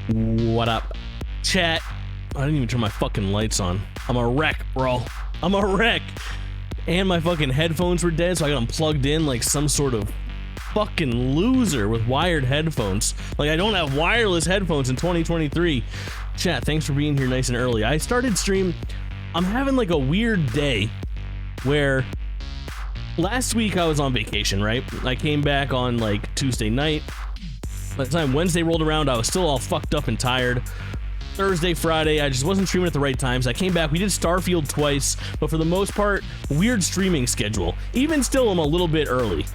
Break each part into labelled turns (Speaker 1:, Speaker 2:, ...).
Speaker 1: What up, chat? I didn't even turn my fucking lights on. I'm a wreck, bro. I'm a wreck. And my fucking headphones were dead, so I got them plugged in like some sort of fucking loser with wired headphones. Like, I don't have wireless headphones in 2023. Chat, thanks for being here nice and early. I started stream. I'm having like a weird day where last week I was on vacation, right? I came back on like Tuesday night. By the time Wednesday rolled around, I was still all fucked up and tired. Thursday, Friday, I just wasn't streaming at the right times. I came back, we did Starfield twice, but for the most part, weird streaming schedule. Even still, I'm a little bit early.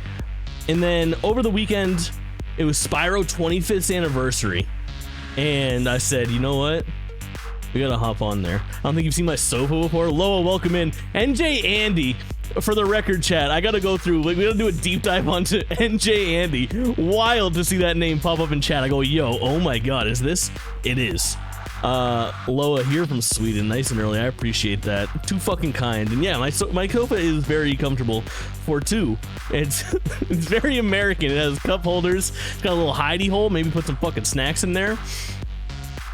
Speaker 1: And then over the weekend, it was Spyro 25th anniversary. And I said, you know what? We gotta hop on there. I don't think you've seen my sofa before. Loa, welcome in. NJ Andy. For the record, chat, I gotta go through, like, we gotta do a deep dive onto NJ Andy. Wild to see that name pop up in chat. I go, yo, oh my god, is this? It is. Loa here from Sweden, nice and early. I appreciate that. Too fucking kind. And yeah, my sofa is very comfortable for two. It's it's very American. It has cup holders. It's got a little hidey hole. Maybe put some fucking snacks in there.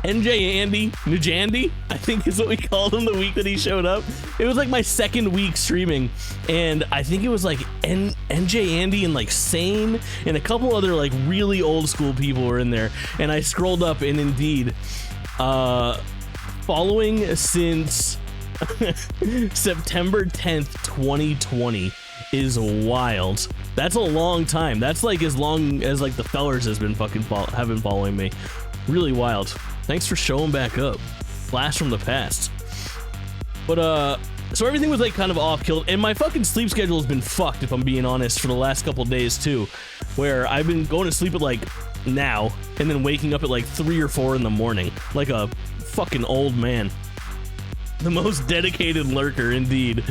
Speaker 1: NJ Andy, Njandy, I think is what we called him the week that he showed up. It was like my second week streaming, and I think it was like NJ Andy and like Sane and a couple other like really old school people were in there. And I scrolled up, and indeed, following since September 10th, 2020 is wild. That's a long time. That's like as long as like the fellers has been fucking have been following me. Really wild. Thanks for showing back up. Blast from the past. But so everything was like kind of off kilter, and my fucking sleep schedule has been fucked, if I'm being honest, for the last couple days too, where I've been going to sleep at like now and then waking up at like 3 or 4 in the morning like a fucking old man. The most dedicated lurker indeed.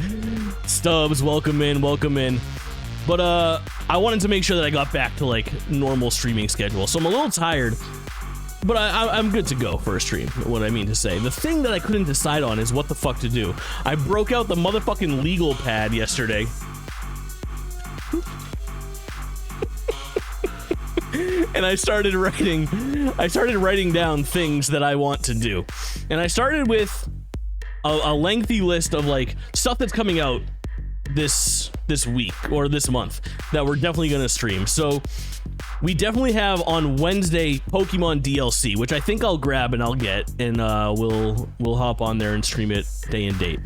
Speaker 1: Stubbs, welcome in, welcome in. But I wanted to make sure that I got back to like normal streaming schedule, so I'm a little tired. But I'm good to go for a stream, what I mean to say. The thing that I couldn't decide on is what the fuck to do. I broke out the motherfucking legal pad yesterday. And I started writing down things that I want to do. And I started with a lengthy list of like stuff that's coming out this week or this month that we're definitely gonna stream. So we definitely have on Wednesday Pokemon DLC, which I think I'll grab and I'll get, and we'll hop on there and stream it day and date.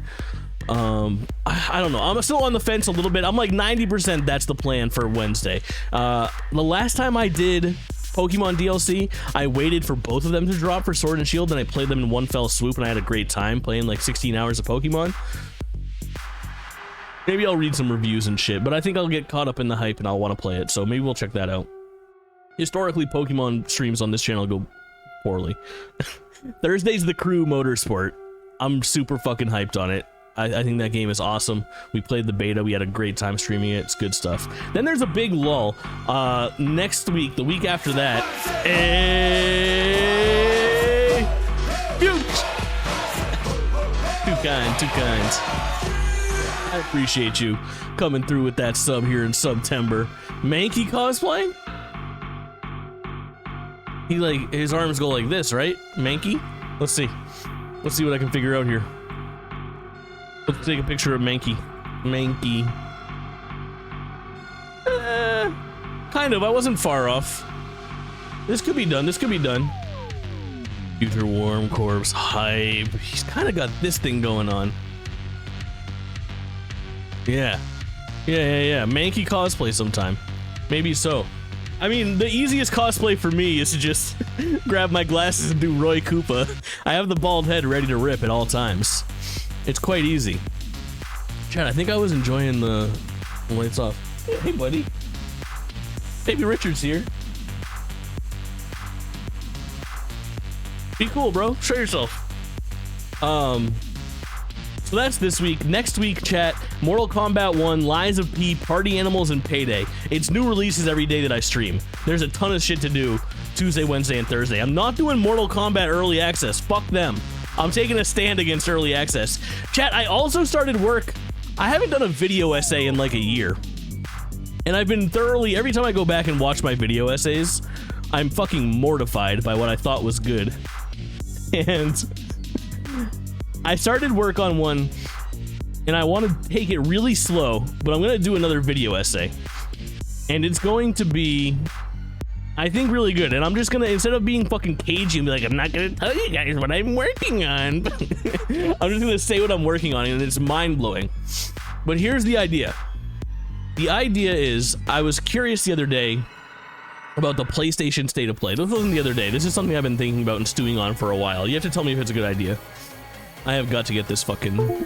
Speaker 1: I don't know. I'm still on the fence a little bit. I'm like 90% that's the plan for Wednesday. The last time I did Pokemon DLC, I waited for both of them to drop for Sword and Shield, and I played them in one fell swoop, and I had a great time playing like 16 hours of Pokemon. Maybe I'll read some reviews and shit, but I think I'll get caught up in the hype and I'll want to play it, so maybe we'll check that out. Historically, Pokemon streams on this channel go poorly. Thursday's The Crew Motorsport. I'm super fucking hyped on it. I think that game is awesome. We played the beta. We had a great time streaming it. It's good stuff. Then there's a big lull. Next week, the week after that. Too kind, too kind. I appreciate you coming through with that sub here in September. Mankey cosplay? He like, his arms go like this, right? Mankey? Let's see. Let's see what I can figure out here. Let's take a picture of Mankey. Mankey. Kind of, I wasn't far off. This could be done, this could be done. Future Warm Corpse hype. He's kind of got this thing going on. Yeah. Mankey cosplay sometime. Maybe so. I mean, the easiest cosplay for me is to just grab my glasses and do Roy Koopa. I have the bald head ready to rip at all times. It's quite easy. Chad, I think I was enjoying the lights off. Hey, buddy. Baby Richard's here. Be cool, bro. Show yourself. So that's this week. Next week, chat, Mortal Kombat 1, Lies of P, Party Animals, and Payday. It's new releases every day that I stream. There's a ton of shit to do Tuesday, Wednesday, and Thursday. I'm not doing Mortal Kombat Early Access. Fuck them. I'm taking a stand against Early Access. Chat, I also started work. I haven't done a video essay in like a year. And I've been thoroughly, every time I go back and watch my video essays, I'm fucking mortified by what I thought was good. And I started work on one, and I want to take it really slow, but I'm going to do another video essay. And it's going to be, I think, really good. And I'm just going to, instead of being fucking cagey and be like, I'm not going to tell you guys what I'm working on. I'm just going to say what I'm working on, and it's mind-blowing. But here's the idea. The idea is, I was curious the other day about the PlayStation State of Play. This wasn't the other day. This is something I've been thinking about and stewing on for a while. You have to tell me if it's a good idea. I have got to get this fucking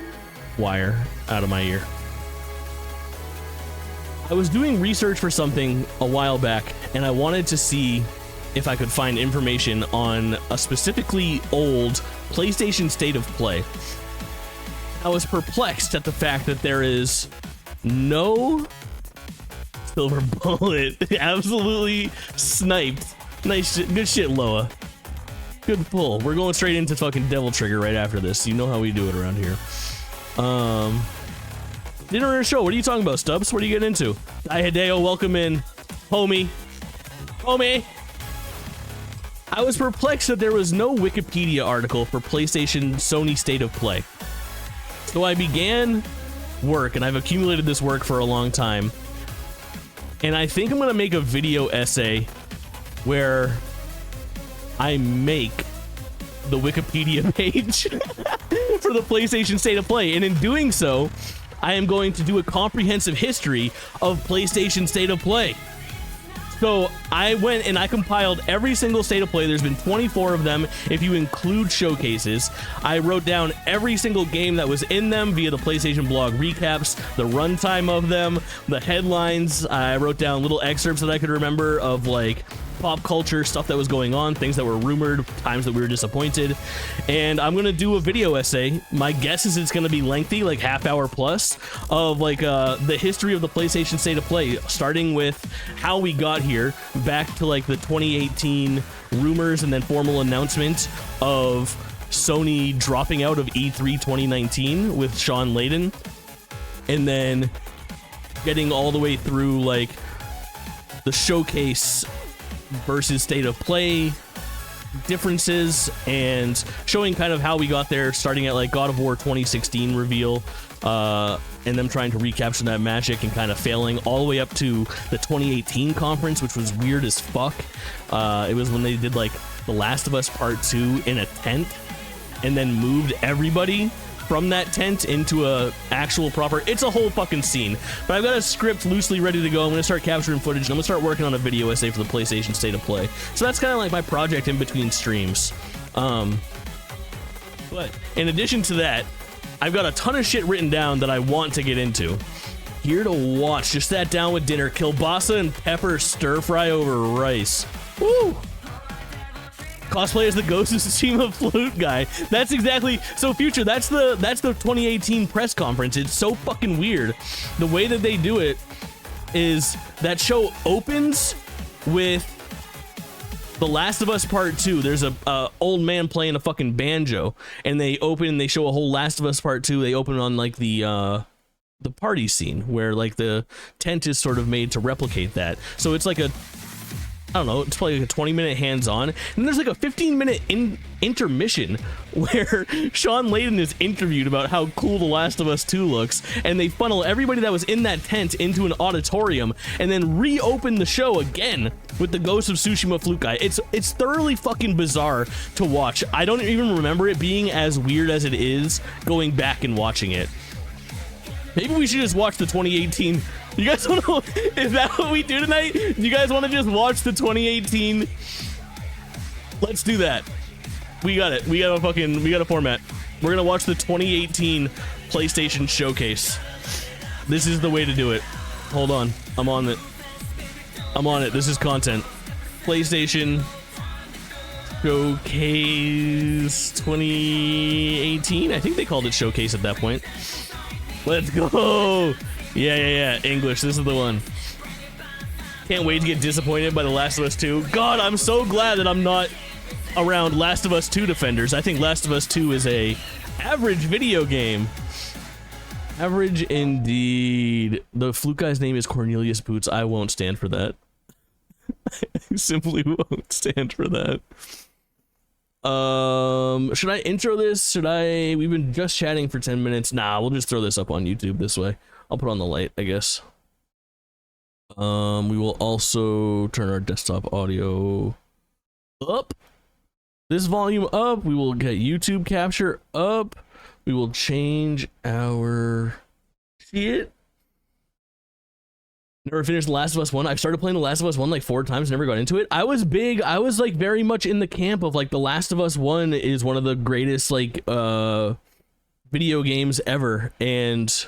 Speaker 1: wire out of my ear. I was doing research for something a while back, and I wanted to see if I could find information on a specifically old PlayStation State of Play. I was perplexed at the fact that there is no silver bullet. Absolutely sniped. Nice shit. Good shit, Loa. Good pull. We're going straight into fucking Devil Trigger right after this. You know how we do it around here. Dinner or show? What are you talking about, Stubbs? What are you getting into? Hi, Hideo. Welcome in. Homie. Homie. I was perplexed that there was no Wikipedia article for PlayStation Sony State of Play. So I began work, and I've accumulated this work for a long time. And I think I'm going to make a video essay where I make the Wikipedia page for the PlayStation State of Play. And in doing so, I am going to do a comprehensive history of PlayStation State of Play. So I went and I compiled every single State of Play. There's been 24 of them if you include showcases. I wrote down every single game that was in them via the PlayStation blog recaps, the runtime of them, the headlines. I wrote down little excerpts that I could remember of like pop culture stuff that was going on, things that were rumored, times that we were disappointed. And I'm gonna do a video essay. My guess is it's gonna be lengthy, like half-hour plus, of like the history of the PlayStation State of Play, starting with how we got here, back to like the 2018 rumors and then formal announcement of Sony dropping out of E3 2019 with Sean Layden, and then getting all the way through like the showcase versus State of Play differences, and showing kind of how we got there, starting at like God of War 2016 reveal, and them trying to recapture that magic and kind of failing, all the way up to the 2018 conference, which was weird as fuck. It was when they did like The Last of Us Part 2 in a tent, and then moved everybody from that tent into a actual proper, it's a whole fucking scene. But I've got a script loosely ready to go. I'm gonna start capturing footage, and I'm gonna start working on a video essay for the PlayStation State of Play. So that's kind of like my project in between streams. But in addition to that, I've got a ton of shit written down that I want to get into. Here to watch, just sat down with dinner, kielbasa and pepper stir fry over rice. Woo! Cosplay as the Ghost of Tsushima flute guy. That's exactly, so Future, that's the 2018 press conference. It's so fucking weird. The way that they do it is that show opens with The Last of Us Part 2. There's a old man playing a fucking banjo, and they open and they show a whole Last of Us Part 2. They open on like the party scene where like the tent is sort of made to replicate that. So it's like a, I don't know, it's probably like a 20-minute hands-on, and there's like a 15-minute intermission where Sean Layden is interviewed about how cool The Last of Us 2 looks, and they funnel everybody that was in that tent into an auditorium, and then reopen the show again with the Ghost of Tsushima flute guy. It's thoroughly fucking bizarre to watch. I don't even remember it being as weird as it is going back and watching it. Maybe we should just watch the 2018. You guys want to? Is that what we do tonight? You guys want to just watch the 2018? Let's do that. We got it. We got a format. We're gonna watch the 2018 PlayStation Showcase. This is the way to do it. Hold on. I'm on it. I'm on it. This is content. PlayStation Showcase 2018. I think they called it Showcase at that point. Let's go. Yeah. English. This is the one. Can't wait to get disappointed by The Last of Us 2. God, I'm so glad that I'm not around Last of Us 2 defenders. I think Last of Us 2 is a average video game. Average indeed. The flute guy's name is Cornelius Boots. I won't stand for that. I simply won't stand for that. Should I intro this? Should I? We've been just chatting for 10 minutes. Nah, we'll just throw this up on YouTube this way. I'll put on the light, I guess. We will also turn our desktop audio up. This volume up. We will get YouTube capture up. We will change our shit. Never finished The Last of Us 1. I've started playing The Last of Us 1 like 4 times, never got into it. I was like very much in the camp of like The Last of Us 1 is one of the greatest like video games ever and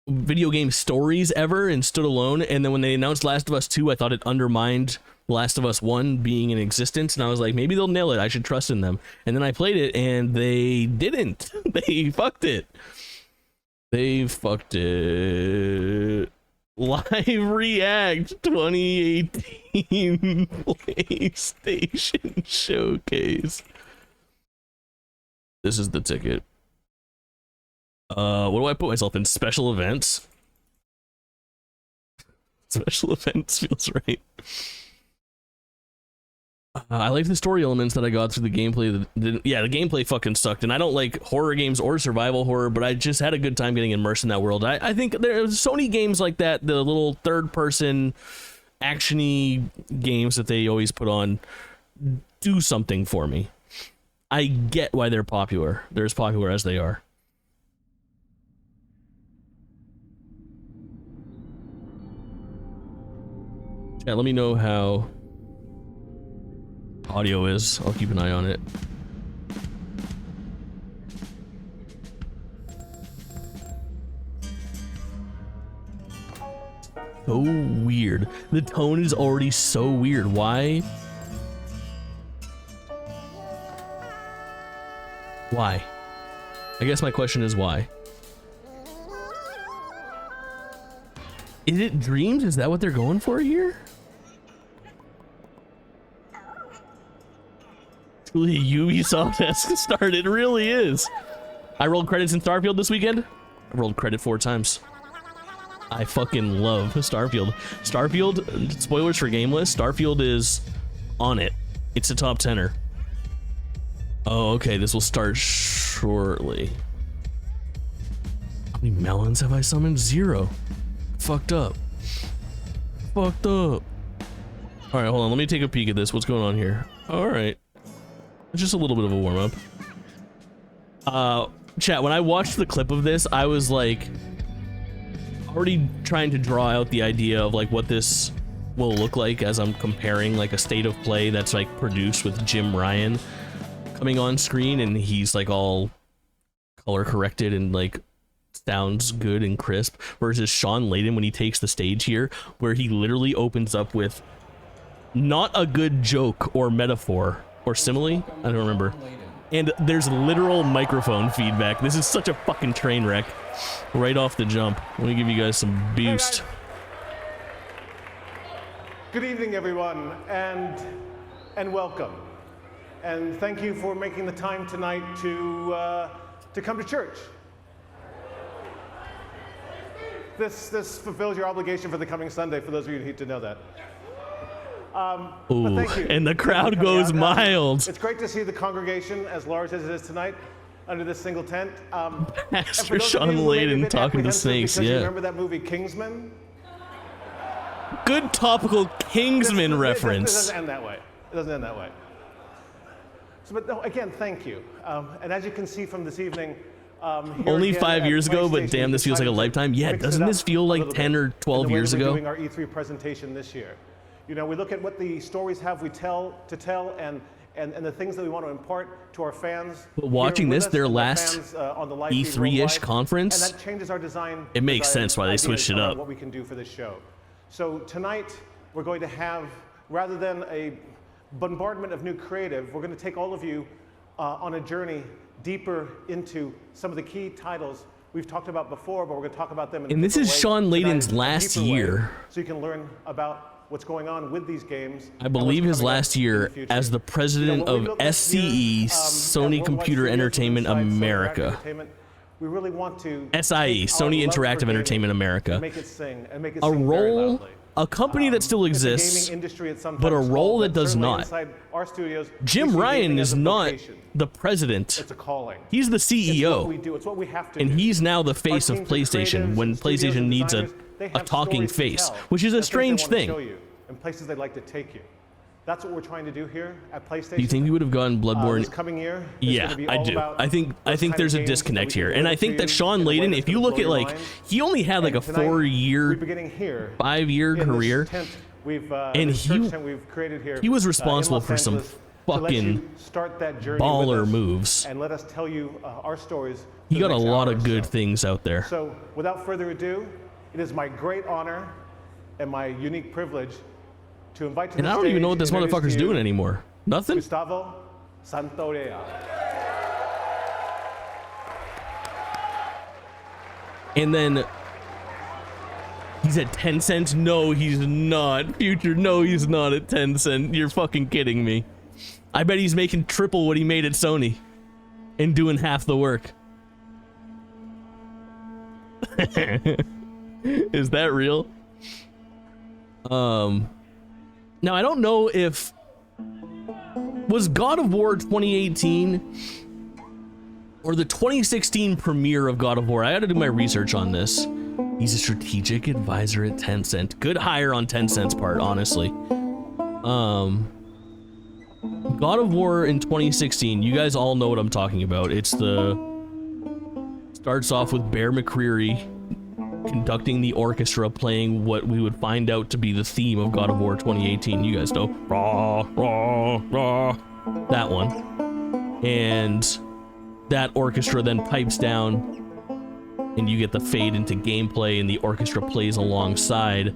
Speaker 1: video game stories ever and stood alone. And then when they announced Last of Us 2, I thought it undermined The Last of Us 1 being in existence, and I was like, maybe they'll nail it. I should trust in them. And then I played it and they didn't. They fucked it. They fucked it. Live React 2018 PlayStation Showcase. This is the ticket. What do I put myself in? Special events? Special events feels right. I like the story elements that I got through the gameplay. The gameplay fucking sucked, and I don't like horror games or survival horror, but I just had a good time getting immersed in that world. I think there's Sony games like that, the little third-person action-y games that they always put on, do something for me. I get why they're popular. They're as popular as they are. Yeah, let me know how audio is. I'll keep an eye on it. So weird. The tone is already so weird. Why? Why? I guess my question is why? Is it dreams? Is that what they're going for here? Truly Ubisoft-esque start. It really is. I rolled credits in Starfield this weekend. I rolled credit 4 times. I fucking love Starfield. Starfield, spoilers for GameList, Starfield is on it. It's a top 10er. Oh, okay, this will start shortly. How many melons have I summoned? 0. Fucked up. Fucked up. Alright, hold on, let me take a peek at this. What's going on here? Alright. It's just a little bit of a warm-up. Chat, when I watched the clip of this, I was like already trying to draw out the idea of like what this will look like as I'm comparing like a state of play that's like produced with Jim Ryan coming on screen, and he's like all color corrected and like sounds good and crisp, versus Sean Layden when he takes the stage here, where he literally opens up with not a good joke or metaphor or simile, I don't remember, and there's literal microphone feedback. This is such a fucking train wreck right off the jump. Let me give you guys some boost.
Speaker 2: Good evening, everyone, and welcome, and thank you for making the time tonight to come to church. This fulfills your obligation for the coming Sunday, for those of you who need to know that.
Speaker 1: Ooh,
Speaker 2: thank you.
Speaker 1: And the crowd goes mild.
Speaker 2: It's great to see the congregation as large as it is tonight under this single tent.
Speaker 1: Pastor Sean Layden talking to snakes, yeah.
Speaker 2: You remember that movie Kingsman?
Speaker 1: Good topical Kingsman reference.
Speaker 2: It doesn't end that way. It doesn't end that way. So, but no, again, thank you. And as you can see from this evening,
Speaker 1: only 5 years ago, but damn, this feels like a lifetime. Yeah, doesn't this feel like 10 or 12 years ago?
Speaker 2: Doing our E3 presentation this year. You know, we look at what the stories have we tell and the things that we want to impart to our fans.
Speaker 1: But watching this, their last E3-ish conference,
Speaker 2: and that changes our design.
Speaker 1: It makes sense why they switched it up.
Speaker 2: What we can do for this show. So tonight, we're going to have, rather than a bombardment of new creative, we're going to take all of you on a journey deeper into some of the key titles we've talked about before, but we're going to talk about them in a different way.
Speaker 1: And this is Sean Layden's last year.
Speaker 2: So you can learn about what's going on with these games.
Speaker 1: I believe his last year as the president of SCE, Sony Computer Entertainment America.
Speaker 2: We really want to
Speaker 1: SIE, Sony Interactive Entertainment America.
Speaker 2: Make it sing and make it
Speaker 1: a
Speaker 2: sing
Speaker 1: role a company that still exists,
Speaker 2: gaming industry at some
Speaker 1: but a
Speaker 2: time
Speaker 1: role
Speaker 2: small,
Speaker 1: that does
Speaker 2: certainly
Speaker 1: not.
Speaker 2: inside our studios,
Speaker 1: Jim
Speaker 2: we see
Speaker 1: Ryan
Speaker 2: gaming
Speaker 1: is
Speaker 2: as a
Speaker 1: not
Speaker 2: vocation.
Speaker 1: the president.
Speaker 2: It's a calling.
Speaker 1: He's the
Speaker 2: It's what
Speaker 1: CEO.
Speaker 2: we do. It's what we have to
Speaker 1: And
Speaker 2: do.
Speaker 1: he's now the face
Speaker 2: Our
Speaker 1: of
Speaker 2: teams of
Speaker 1: PlayStation
Speaker 2: creatives
Speaker 1: when
Speaker 2: and studios
Speaker 1: PlayStation
Speaker 2: and
Speaker 1: needs
Speaker 2: designers, they
Speaker 1: a
Speaker 2: have
Speaker 1: talking
Speaker 2: stories to
Speaker 1: face,
Speaker 2: tell,
Speaker 1: which is a
Speaker 2: and things
Speaker 1: strange
Speaker 2: they want to
Speaker 1: thing.
Speaker 2: show you, and places they'd like to take you. That's what we're trying to do here at PlayStation.
Speaker 1: Do you think we would have gotten Bloodborne?
Speaker 2: This coming year is
Speaker 1: Yeah,
Speaker 2: gonna be
Speaker 1: I
Speaker 2: all
Speaker 1: do.
Speaker 2: about
Speaker 1: I think
Speaker 2: those kind
Speaker 1: there's
Speaker 2: of
Speaker 1: a
Speaker 2: games that
Speaker 1: disconnect
Speaker 2: we can
Speaker 1: here, and I
Speaker 2: deliver
Speaker 1: think
Speaker 2: to
Speaker 1: that
Speaker 2: you
Speaker 1: Sean
Speaker 2: in a way
Speaker 1: Layden,
Speaker 2: that's
Speaker 1: if you
Speaker 2: gonna
Speaker 1: look
Speaker 2: blow
Speaker 1: at
Speaker 2: your
Speaker 1: like,
Speaker 2: mind.
Speaker 1: he only had like a
Speaker 2: And tonight, we're
Speaker 1: 4-year,
Speaker 2: beginning here
Speaker 1: 5-year
Speaker 2: in this
Speaker 1: career,
Speaker 2: tent we've,
Speaker 1: and
Speaker 2: this church tent we've created here,
Speaker 1: he was
Speaker 2: in
Speaker 1: responsible
Speaker 2: Los
Speaker 1: for some
Speaker 2: Angeles to let you
Speaker 1: fucking
Speaker 2: start that journey
Speaker 1: baller
Speaker 2: with us
Speaker 1: moves.
Speaker 2: and let us tell you our stories.
Speaker 1: He
Speaker 2: for the
Speaker 1: got a
Speaker 2: next
Speaker 1: lot
Speaker 2: hour
Speaker 1: of
Speaker 2: or
Speaker 1: good
Speaker 2: so.
Speaker 1: things out there.
Speaker 2: So, without further ado, it is my great honor and my unique privilege to invite to
Speaker 1: And
Speaker 2: the
Speaker 1: I don't even know what
Speaker 2: stage
Speaker 1: this
Speaker 2: and introduce
Speaker 1: motherfucker's
Speaker 2: to you
Speaker 1: doing anymore. Nothing?
Speaker 2: Gustavo Santorea.
Speaker 1: And then he's at 10 cents. No, he's not. Future, no, he's not at 10 cents. You're fucking kidding me. I bet he's making triple what he made at Sony and doing half the work. Is that real? Now I don't know if was God of War 2018 or the 2016 premiere of God of War. I had to do my research on this. He's a strategic advisor at Tencent. Good hire on Tencent's part, honestly. God of War in 2016, you guys all know what I'm talking about. It's starts off with Bear McCreary conducting the orchestra, playing what we would find out to be the theme of God of War 2018. You guys know. Rah, rah, rah. That one. And that orchestra then pipes down and you get the fade into gameplay and the orchestra plays alongside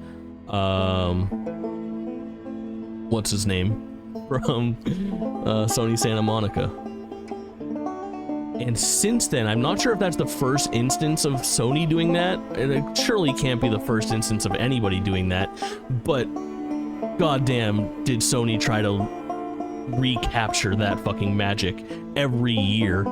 Speaker 1: what's his name from Sony Santa Monica. And since then, I'm not sure if that's the first instance of Sony doing that, and it surely can't be the first instance of anybody doing that, but goddamn did Sony try to recapture that fucking magic every year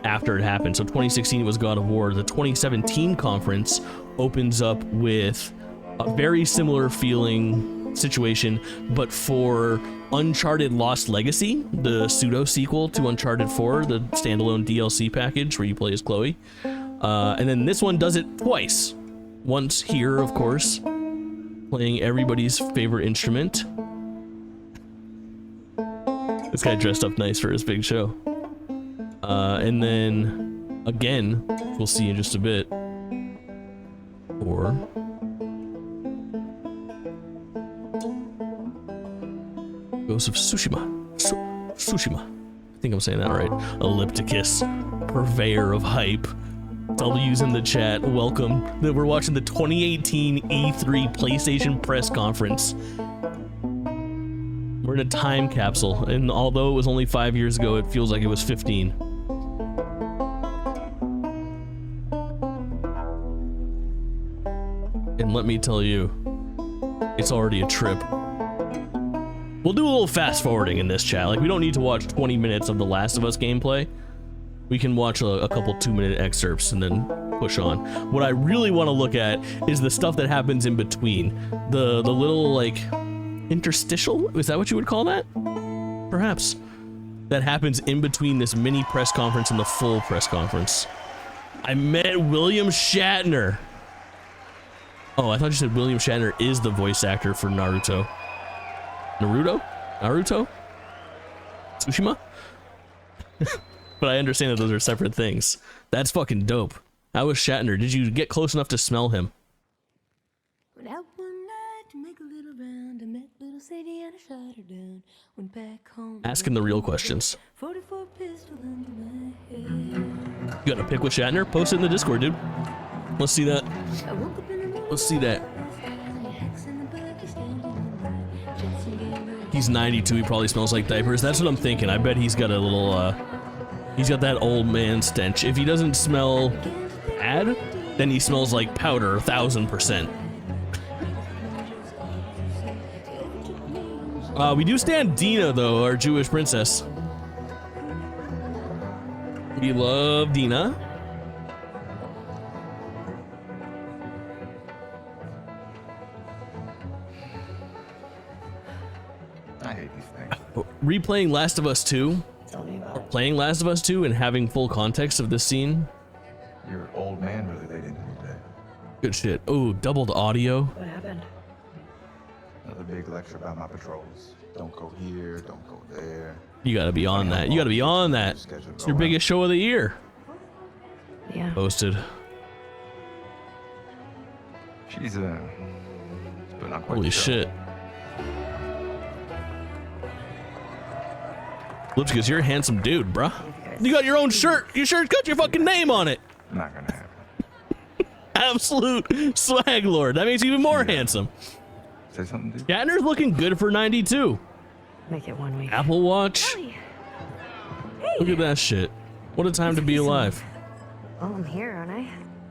Speaker 1: after it happened. So 2016 was God of War. The 2017 conference opens up with a very similar feeling situation, but for Uncharted Lost Legacy, the pseudo sequel to Uncharted 4, the standalone DLC package where you play as Chloe. And then this one does it twice. Once here, of course, playing everybody's favorite instrument. This guy dressed up nice for his big show. And then again, we'll see in just a bit. Or Ghost of Tsushima. Tsushima. I think I'm saying that right. Ellipticus, purveyor of hype. W's in the chat. Welcome. We're watching the 2018 E3 PlayStation press conference. We're in a time capsule, and although it was only 5 years ago, it feels like it was 15. And let me tell you, it's already a trip. We'll do a little fast forwarding in this chat. Like, we don't need to watch 20 minutes of The Last of Us gameplay. We can watch a couple 2-minute excerpts and then push on. What I really want to look at is the stuff that happens in between. The little, like, interstitial? Is that what you would call that? Perhaps. That happens in between this mini press conference and the full press conference. I met William Shatner. Oh, I thought you said William Shatner is the voice actor for Naruto. Naruto? Tsushima? But I understand that those are separate things. That's fucking dope. How was Shatner? Did you get close enough to smell him?
Speaker 3: Went out one night to make a little round. I met little Sadie and I shot her down. Went back home.
Speaker 1: Asking the real questions.
Speaker 3: 44 pistol under my head.
Speaker 1: You got a pic with Shatner? Post it in the Discord, dude. Let's see that.
Speaker 3: I woke up in the morning.
Speaker 1: Let's see that. He's 92, he probably smells like diapers. That's what I'm thinking. I bet he's got a little, he's got that old man stench. If he doesn't smell bad, then he smells like powder 1000%. We do stand Dina, though, our Jewish princess. We love Dina. replaying Last of Us 2,
Speaker 4: Tell me about it.
Speaker 1: playing Last of Us 2 and having full context of this scene,
Speaker 5: Your old man really laid into me today.
Speaker 1: good shit. Oh, doubled audio.
Speaker 4: What happened?
Speaker 5: Another big lecture about my patrols. Don't go here, don't go there.
Speaker 1: You gotta be on that. You gotta be on that. It's your biggest show of the year.
Speaker 4: Yeah.
Speaker 1: Posted.
Speaker 5: She's putting on quite
Speaker 1: Holy
Speaker 5: the show.
Speaker 1: shit. Lipskus, you're a handsome dude, bruh. You got your own shirt. Your shirt's got your fucking name on it.
Speaker 5: Not gonna happen.
Speaker 1: Absolute swag lord. That makes you even more handsome.
Speaker 5: Say something, dude.
Speaker 1: Shatner's looking good for 92.
Speaker 4: Make it 1 week.
Speaker 1: Apple Watch. Look at that shit. What a time to be alive.
Speaker 4: Oh, I'm here, aren't I?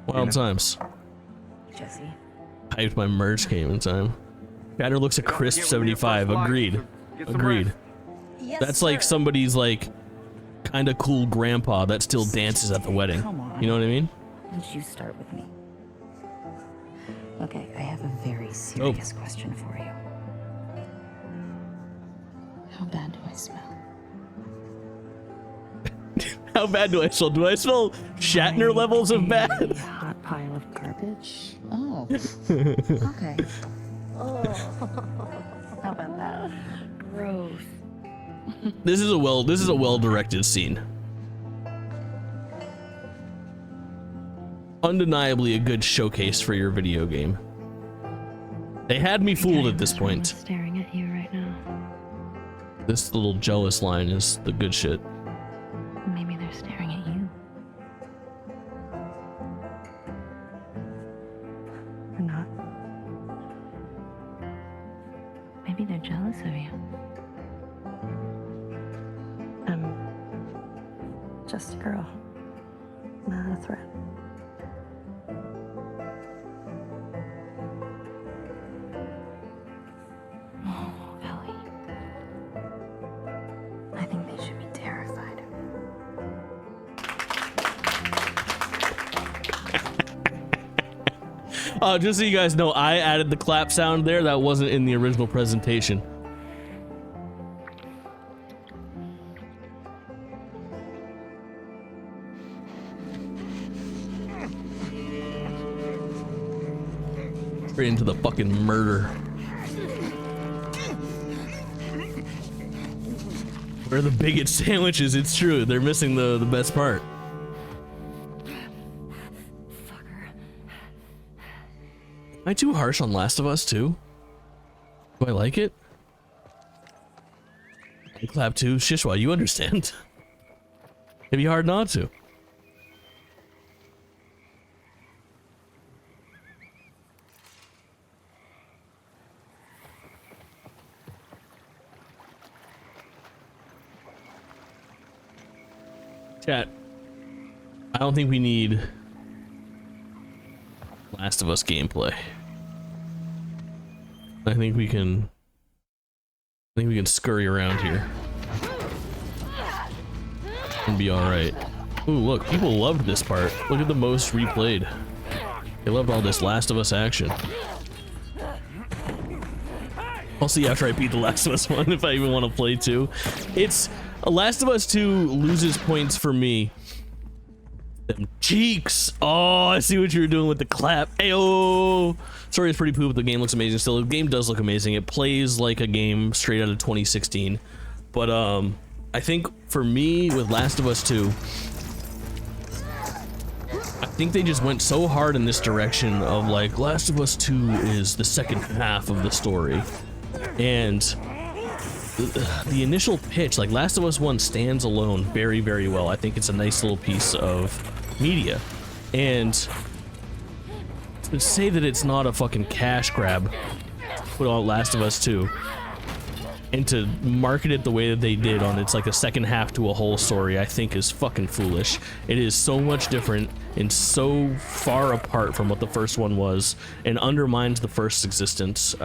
Speaker 1: Wild times.
Speaker 4: Jesse.
Speaker 1: Hyped my merch came in time. Shatner looks a crisp 75. Agreed. Agreed.
Speaker 3: Yes,
Speaker 1: That's like
Speaker 3: sir.
Speaker 1: somebody's like kind of cool grandpa that still dances at the wedding.
Speaker 4: Come on.
Speaker 1: You know what I mean?
Speaker 4: Why don't you start with me? Okay, I have a very serious question for you. How bad do I smell?
Speaker 1: How bad do I smell? Do I smell Shatner levels of bad?
Speaker 4: A hot pile of garbage? Oh. Okay. Oh. How about that? Gross.
Speaker 1: This is a well directed scene. Undeniably a good showcase for your video game. They had me fooled at this point.
Speaker 4: Staring at you right now.
Speaker 1: This little jealous line is the good shit.
Speaker 4: Maybe they're staring at you. Or not. Maybe they're jealous of you. I'm just a girl, not a threat. Oh, Ellie. I think they should be terrified.
Speaker 1: Just so you guys know, I added the clap sound there. That wasn't in the original presentation. Straight into the fucking murder. Where are the bigot sandwiches? It's true. They're missing the best part. Am I too harsh on Last of Us 2? Do I like it? I clap too. Shishwa, you understand. It'd be hard not to. Chat, I don't think we need Last of Us gameplay. I think we can scurry around here and be all right. Ooh, look, people loved this part. Look at the most replayed. They loved all this Last of Us action. I'll see after I beat the Last of Us 1 if I even want to play 2. It's Last of Us 2 loses points for me. Them cheeks. Oh, I see what you were doing with the clap. Ayo. Sorry, it's pretty poop. The game looks amazing still. The game does look amazing. It plays like a game straight out of 2016. But I think for me with Last of Us 2, I think they just went so hard in this direction of like Last of Us 2 is the second half of the story. And the initial pitch, like Last of Us 1 stands alone very, very well. I think it's a nice little piece of media. And to say that it's not a fucking cash grab, put out Last of Us 2, and to market it the way that they did on it's like a second half to a whole story, I think is fucking foolish. It is so much different and so far apart from what the first one was and undermines the first existence.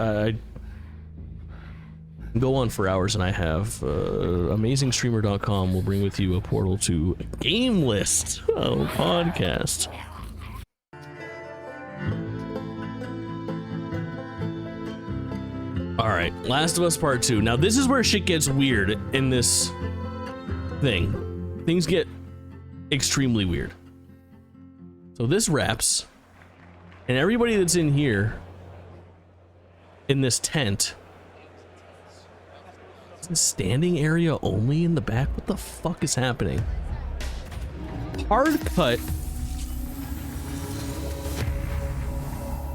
Speaker 1: Go on for hours, and I have amazingstreamer.com will bring with you a portal to GameList, a podcast. All All right, Last of Us Part 2. Now this is where shit gets weird in this thing. Things get extremely weird. So this wraps, and everybody that's in here, in this tent, is this standing area only in the back? What the fuck is happening? Hard cut.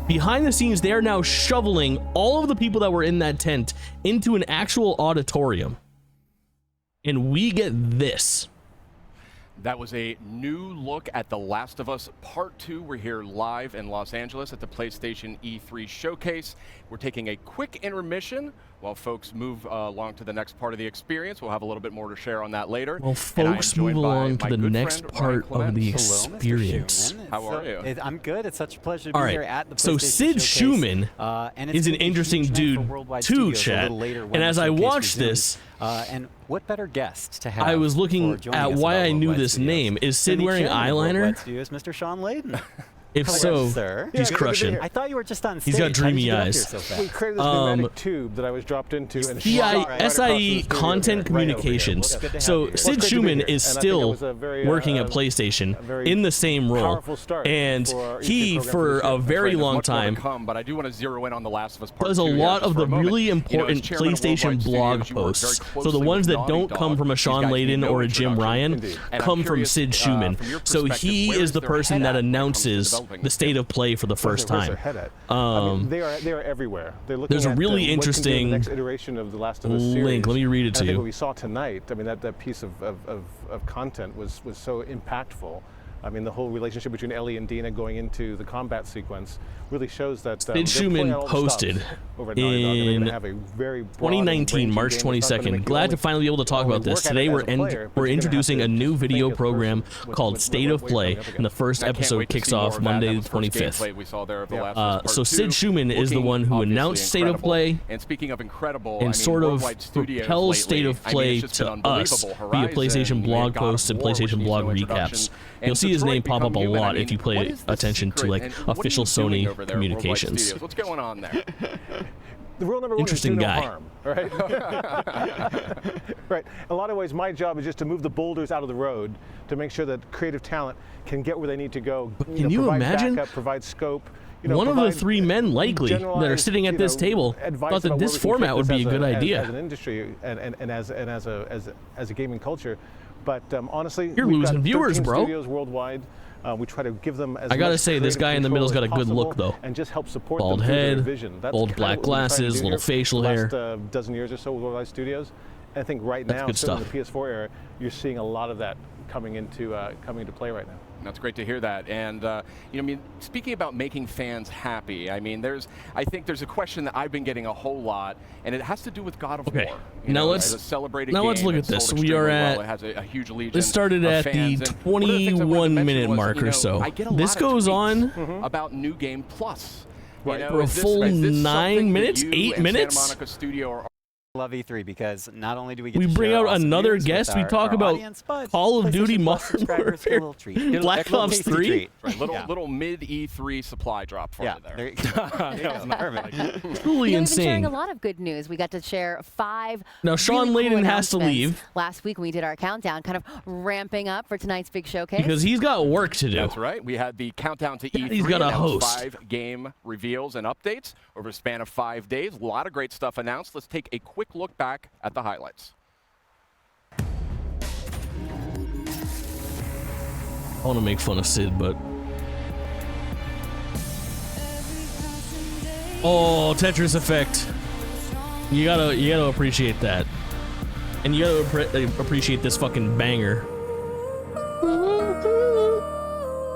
Speaker 1: Behind the scenes, they are now shoveling all of the people that were in that tent into an actual auditorium. And we get this.
Speaker 6: That was a new look at The Last of Us Part 2. We're here live in Los Angeles at the PlayStation E3 showcase. We're taking a quick intermission while folks move along to the next part of the experience. We'll have a little bit more to share on that later.
Speaker 1: Well, folks move along to the next part of the experience.
Speaker 6: How are you?
Speaker 7: I'm good. It's such a pleasure to be here at the PlayStation
Speaker 1: So Sid
Speaker 7: Showcase.
Speaker 1: Schumann is an interesting dude too, chat. And as I watched this,
Speaker 7: and what better guest to have?
Speaker 1: I was looking
Speaker 7: for joining
Speaker 1: at
Speaker 7: us
Speaker 1: why
Speaker 7: about
Speaker 1: I knew
Speaker 7: Worldwide
Speaker 1: this
Speaker 7: Studios.
Speaker 1: name. Is Sid
Speaker 7: The
Speaker 1: wearing
Speaker 7: chairman of Worldwide
Speaker 1: eyeliner?
Speaker 7: Studios, Mr. Sean Layden.
Speaker 1: If so,
Speaker 7: sir.
Speaker 1: he's crushing.
Speaker 7: I thought you were just on stage.
Speaker 1: He's got
Speaker 7: How did
Speaker 1: dreamy
Speaker 7: you get up
Speaker 1: eyes.
Speaker 7: here so
Speaker 2: We
Speaker 7: fast?
Speaker 2: created this pneumatic tube that I was dropped into. And
Speaker 1: SIE Content Communications. So Sid Schumann is still working at PlayStation in the same role, and he, for a very long time,
Speaker 6: But I do want to zero in on The Last of Us Part
Speaker 1: does a
Speaker 6: 2
Speaker 1: lot
Speaker 6: just
Speaker 1: of
Speaker 6: for
Speaker 1: the
Speaker 6: a moment.
Speaker 1: really
Speaker 6: You know, as
Speaker 1: important
Speaker 6: chairman of
Speaker 1: PlayStation
Speaker 6: Worldwide
Speaker 1: blog
Speaker 6: Studios, you work very
Speaker 1: posts. So the
Speaker 6: closely
Speaker 1: ones
Speaker 6: with
Speaker 1: that don't
Speaker 6: Naughty
Speaker 1: come
Speaker 6: Dog.
Speaker 1: from a
Speaker 6: These
Speaker 1: Sean
Speaker 6: guys need
Speaker 1: Layden
Speaker 6: no
Speaker 1: or a Jim
Speaker 6: introduction.
Speaker 1: Ryan
Speaker 6: And I'm
Speaker 1: come from
Speaker 6: curious,
Speaker 1: Sid Schumann.
Speaker 6: from your
Speaker 1: So
Speaker 6: perspective,
Speaker 1: he
Speaker 6: where
Speaker 1: is the
Speaker 6: their
Speaker 1: person
Speaker 6: head
Speaker 1: that
Speaker 6: at when it comes to
Speaker 1: announces
Speaker 6: developing
Speaker 1: the
Speaker 6: this
Speaker 1: state
Speaker 6: game?
Speaker 1: of play for the first time.
Speaker 2: They are everywhere. They're looking
Speaker 1: There's a
Speaker 2: at
Speaker 1: really
Speaker 2: what can be
Speaker 1: interesting
Speaker 2: the next iteration of the Last of Us series.
Speaker 1: link. Let me read it
Speaker 2: And
Speaker 1: to
Speaker 2: I think
Speaker 1: you.
Speaker 2: what we saw tonight, I mean, that piece of content was so impactful. I mean, the whole relationship between Ellie and Dina going into the combat sequence really shows that
Speaker 1: Sid Schumann posted in 2019, March 22nd. Glad to finally be able to talk about this. Today we're introducing a new video program called State of Play, and the first episode kicks off Monday the 25th. So Sid Schumann is the one who announced State of Play
Speaker 6: and speaking of incredible,
Speaker 1: and sort of propels State of Play to us via PlayStation blog posts and PlayStation blog recaps. You'll see his name pop up a lot if you pay attention to like official Sony communications.
Speaker 6: What's going on there?
Speaker 2: The rule number one
Speaker 1: Interesting
Speaker 2: is do
Speaker 1: guy.
Speaker 2: no harm, right? Right. In a lot of ways, my job is just to move the boulders out of the road to make sure that creative talent can get where they need to go.
Speaker 1: Can you
Speaker 2: provide
Speaker 1: imagine?
Speaker 2: Backup, provide scope.
Speaker 1: One of the three men likely that are sitting at this table thought that this format would be a good idea.
Speaker 2: As an industry and as a gaming culture, but honestly,
Speaker 1: You're
Speaker 2: we've
Speaker 1: losing
Speaker 2: got
Speaker 1: viewers,
Speaker 2: 13
Speaker 1: bro.
Speaker 2: Studios worldwide. We try to give them as
Speaker 1: I gotta
Speaker 2: much
Speaker 1: say, this
Speaker 2: creative
Speaker 1: guy in the
Speaker 2: control
Speaker 1: middle's got
Speaker 2: as
Speaker 1: a good look,
Speaker 2: possible
Speaker 1: though.
Speaker 2: and just help support
Speaker 1: Bald
Speaker 2: them through their
Speaker 1: head,
Speaker 2: vision. That's
Speaker 1: bold
Speaker 2: kinda
Speaker 1: black
Speaker 2: what we've been trying to
Speaker 1: glasses,
Speaker 2: do
Speaker 1: little
Speaker 2: here for
Speaker 1: facial
Speaker 2: the
Speaker 1: hair.
Speaker 2: last dozen years or so with Worldwide Studios. And I think right
Speaker 1: That's
Speaker 2: now,
Speaker 1: good
Speaker 2: certainly
Speaker 1: stuff.
Speaker 2: in the PS4 era, you're seeing a lot of that coming into play right now.
Speaker 6: That's great to hear that. And, you know, I mean, speaking about making fans happy, I mean, I think there's a question that I've been getting a whole lot, and it has to do with God of War. You
Speaker 1: Now
Speaker 6: know,
Speaker 1: let's-
Speaker 6: as a celebrated
Speaker 1: now let's
Speaker 6: game
Speaker 1: look at
Speaker 6: that
Speaker 1: this.
Speaker 6: sold
Speaker 1: We are
Speaker 6: extremely
Speaker 1: at-
Speaker 6: well. It has a huge legion
Speaker 1: This started
Speaker 6: of
Speaker 1: at the
Speaker 6: fans. And one of the things I wanted to
Speaker 1: 21-minute
Speaker 6: mention
Speaker 1: mark
Speaker 6: was,
Speaker 1: or so.
Speaker 6: I get a
Speaker 1: This
Speaker 6: lot of
Speaker 1: goes
Speaker 6: tweets
Speaker 1: on
Speaker 6: about New Game Plus. You know,
Speaker 1: for a
Speaker 6: is this-
Speaker 1: full
Speaker 6: is this
Speaker 1: 9
Speaker 6: something that
Speaker 1: minutes,
Speaker 6: you
Speaker 1: 8
Speaker 6: and
Speaker 1: minutes?
Speaker 6: Santa Monica Studio are
Speaker 7: Love E3 because not only do we get
Speaker 1: We
Speaker 7: to
Speaker 1: bring
Speaker 7: share
Speaker 1: out
Speaker 7: awesome
Speaker 1: another
Speaker 7: news with
Speaker 1: guest. We
Speaker 7: our
Speaker 1: talk about
Speaker 7: audience, but
Speaker 1: Call of
Speaker 7: PlayStation
Speaker 1: Duty
Speaker 7: Plus
Speaker 1: Modern
Speaker 7: subscribers get a little treat. Get a
Speaker 1: Black
Speaker 7: little
Speaker 1: Ops
Speaker 7: tasty
Speaker 1: 3?
Speaker 7: treat.
Speaker 6: Right, little mid E3 supply drop for
Speaker 7: Yeah,
Speaker 6: you there.
Speaker 7: there you go. Perfect.
Speaker 1: Truly
Speaker 3: We've been sharing
Speaker 1: insane.
Speaker 3: a lot of good news. We got to share 5.
Speaker 1: Now, Sean
Speaker 3: really cool
Speaker 1: Layden has to
Speaker 3: announcements
Speaker 1: leave
Speaker 3: last week when we did our countdown, kind of ramping up for tonight's big showcase.
Speaker 1: because he's got work to do.
Speaker 6: That's right. We had the countdown to E3.
Speaker 1: He's gotta
Speaker 6: announced
Speaker 1: host.
Speaker 6: 5 game reveals and updates over a span of 5 days. A lot of great stuff announced. Let's take a quick look back at the highlights.
Speaker 1: I want to make fun of Sid, but oh, Tetris Effect. You gotta appreciate that, and you gotta appreciate this fucking banger.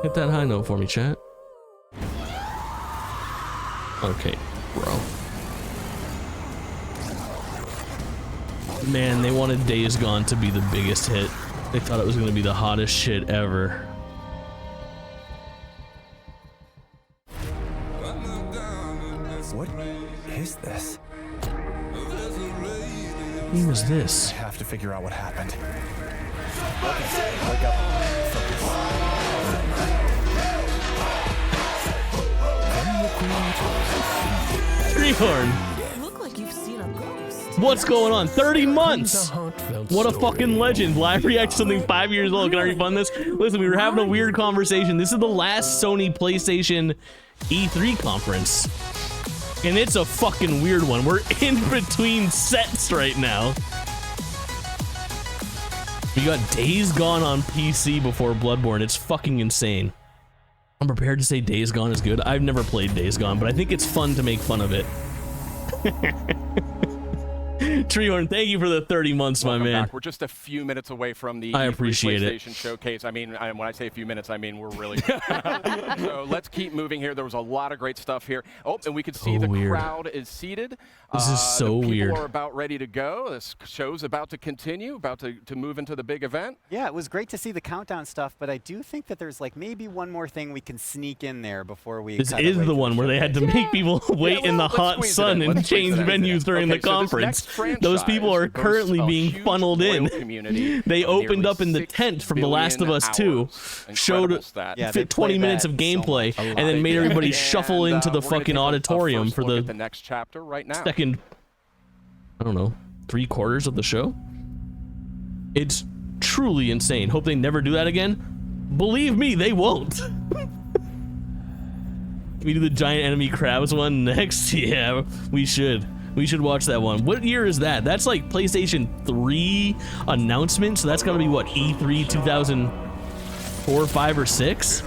Speaker 1: Hit that high note for me, chat. Okay, bro. Man, they wanted Days Gone to be the biggest hit. They thought it was gonna be the hottest shit ever.
Speaker 8: What is this?
Speaker 1: Who was this?
Speaker 8: I have to figure out what happened. Okay, wake up. Focus.
Speaker 1: Treehorn.
Speaker 9: You look like you've seen
Speaker 1: What's going on? 30 months! What a fucking legend. Live react to something 5 years old. Can I refund this? Listen, we were having a weird conversation. This is the last Sony PlayStation E3 conference. And it's a fucking weird one. We're in between sets right now. We got Days Gone on PC before Bloodborne. It's fucking insane. I'm prepared to say Days Gone is good. I've never played Days Gone, but I think it's fun to make fun of it. Treehorn, thank you for the 30 months,
Speaker 6: Welcome
Speaker 1: my man.
Speaker 6: back. We're just a few minutes away from the
Speaker 1: I
Speaker 6: E3
Speaker 1: appreciate it.
Speaker 6: PlayStation Showcase. I mean, when I say a few minutes, I mean we're really So let's keep moving here. There was a lot of great stuff here. Oh, and we can see the
Speaker 1: weird.
Speaker 6: crowd is seated.
Speaker 1: This is so
Speaker 6: the
Speaker 1: weird.
Speaker 6: People are about ready to go. This show's about to continue, about to move into the big event.
Speaker 7: Yeah, it was great to see the countdown stuff, but I do think that there's like maybe one more thing we can sneak in there before we.
Speaker 1: This
Speaker 7: cut
Speaker 1: is
Speaker 7: away
Speaker 1: the
Speaker 7: from
Speaker 1: one where they had to make people wait in the
Speaker 6: let's
Speaker 1: hot
Speaker 6: squeeze it
Speaker 1: sun
Speaker 6: in.
Speaker 1: and
Speaker 6: Let's squeeze
Speaker 1: change
Speaker 6: it in.
Speaker 1: venues during
Speaker 6: Okay,
Speaker 1: the
Speaker 6: so this
Speaker 1: conference.
Speaker 6: next
Speaker 1: Those people are
Speaker 6: franchise
Speaker 1: currently
Speaker 6: boasts a
Speaker 1: being
Speaker 6: huge
Speaker 1: funneled in.
Speaker 6: loyal community
Speaker 1: They
Speaker 6: of
Speaker 1: opened
Speaker 6: nearly
Speaker 1: up in the
Speaker 6: 6
Speaker 1: tent from The Last of Us 2,
Speaker 6: billion hours.
Speaker 1: showed
Speaker 6: Incredible stat.
Speaker 7: Yeah, they
Speaker 1: fit 20
Speaker 7: play
Speaker 1: minutes
Speaker 7: that
Speaker 1: of
Speaker 7: so
Speaker 1: gameplay,
Speaker 7: much.
Speaker 1: and then made everybody
Speaker 6: And,
Speaker 1: shuffle into the
Speaker 6: we're gonna
Speaker 1: fucking
Speaker 6: take a
Speaker 1: auditorium
Speaker 6: first
Speaker 1: for
Speaker 6: look
Speaker 1: the
Speaker 6: at the next chapter right now.
Speaker 1: second, I don't know, 3/4 of the show. It's truly insane. Hope they never do that again. Believe me, they won't. Can we do the giant enemy crabs one next? Yeah, we should. We should watch that one. What year is that? That's like PlayStation 3 announcement, so that's gotta be what, E3 2004, 5, or 6?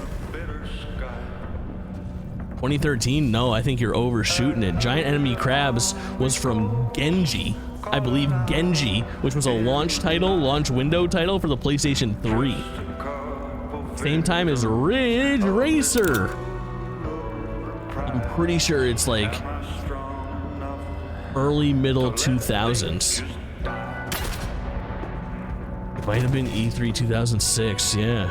Speaker 1: 2013? No, I think you're overshooting it. Giant Enemy Crabs was from Genji. I believe Genji, which was a launch window title for the PlayStation 3. Same time as Ridge Racer. I'm pretty sure it's like early, middle 2000s. It might have been E3 2006, yeah.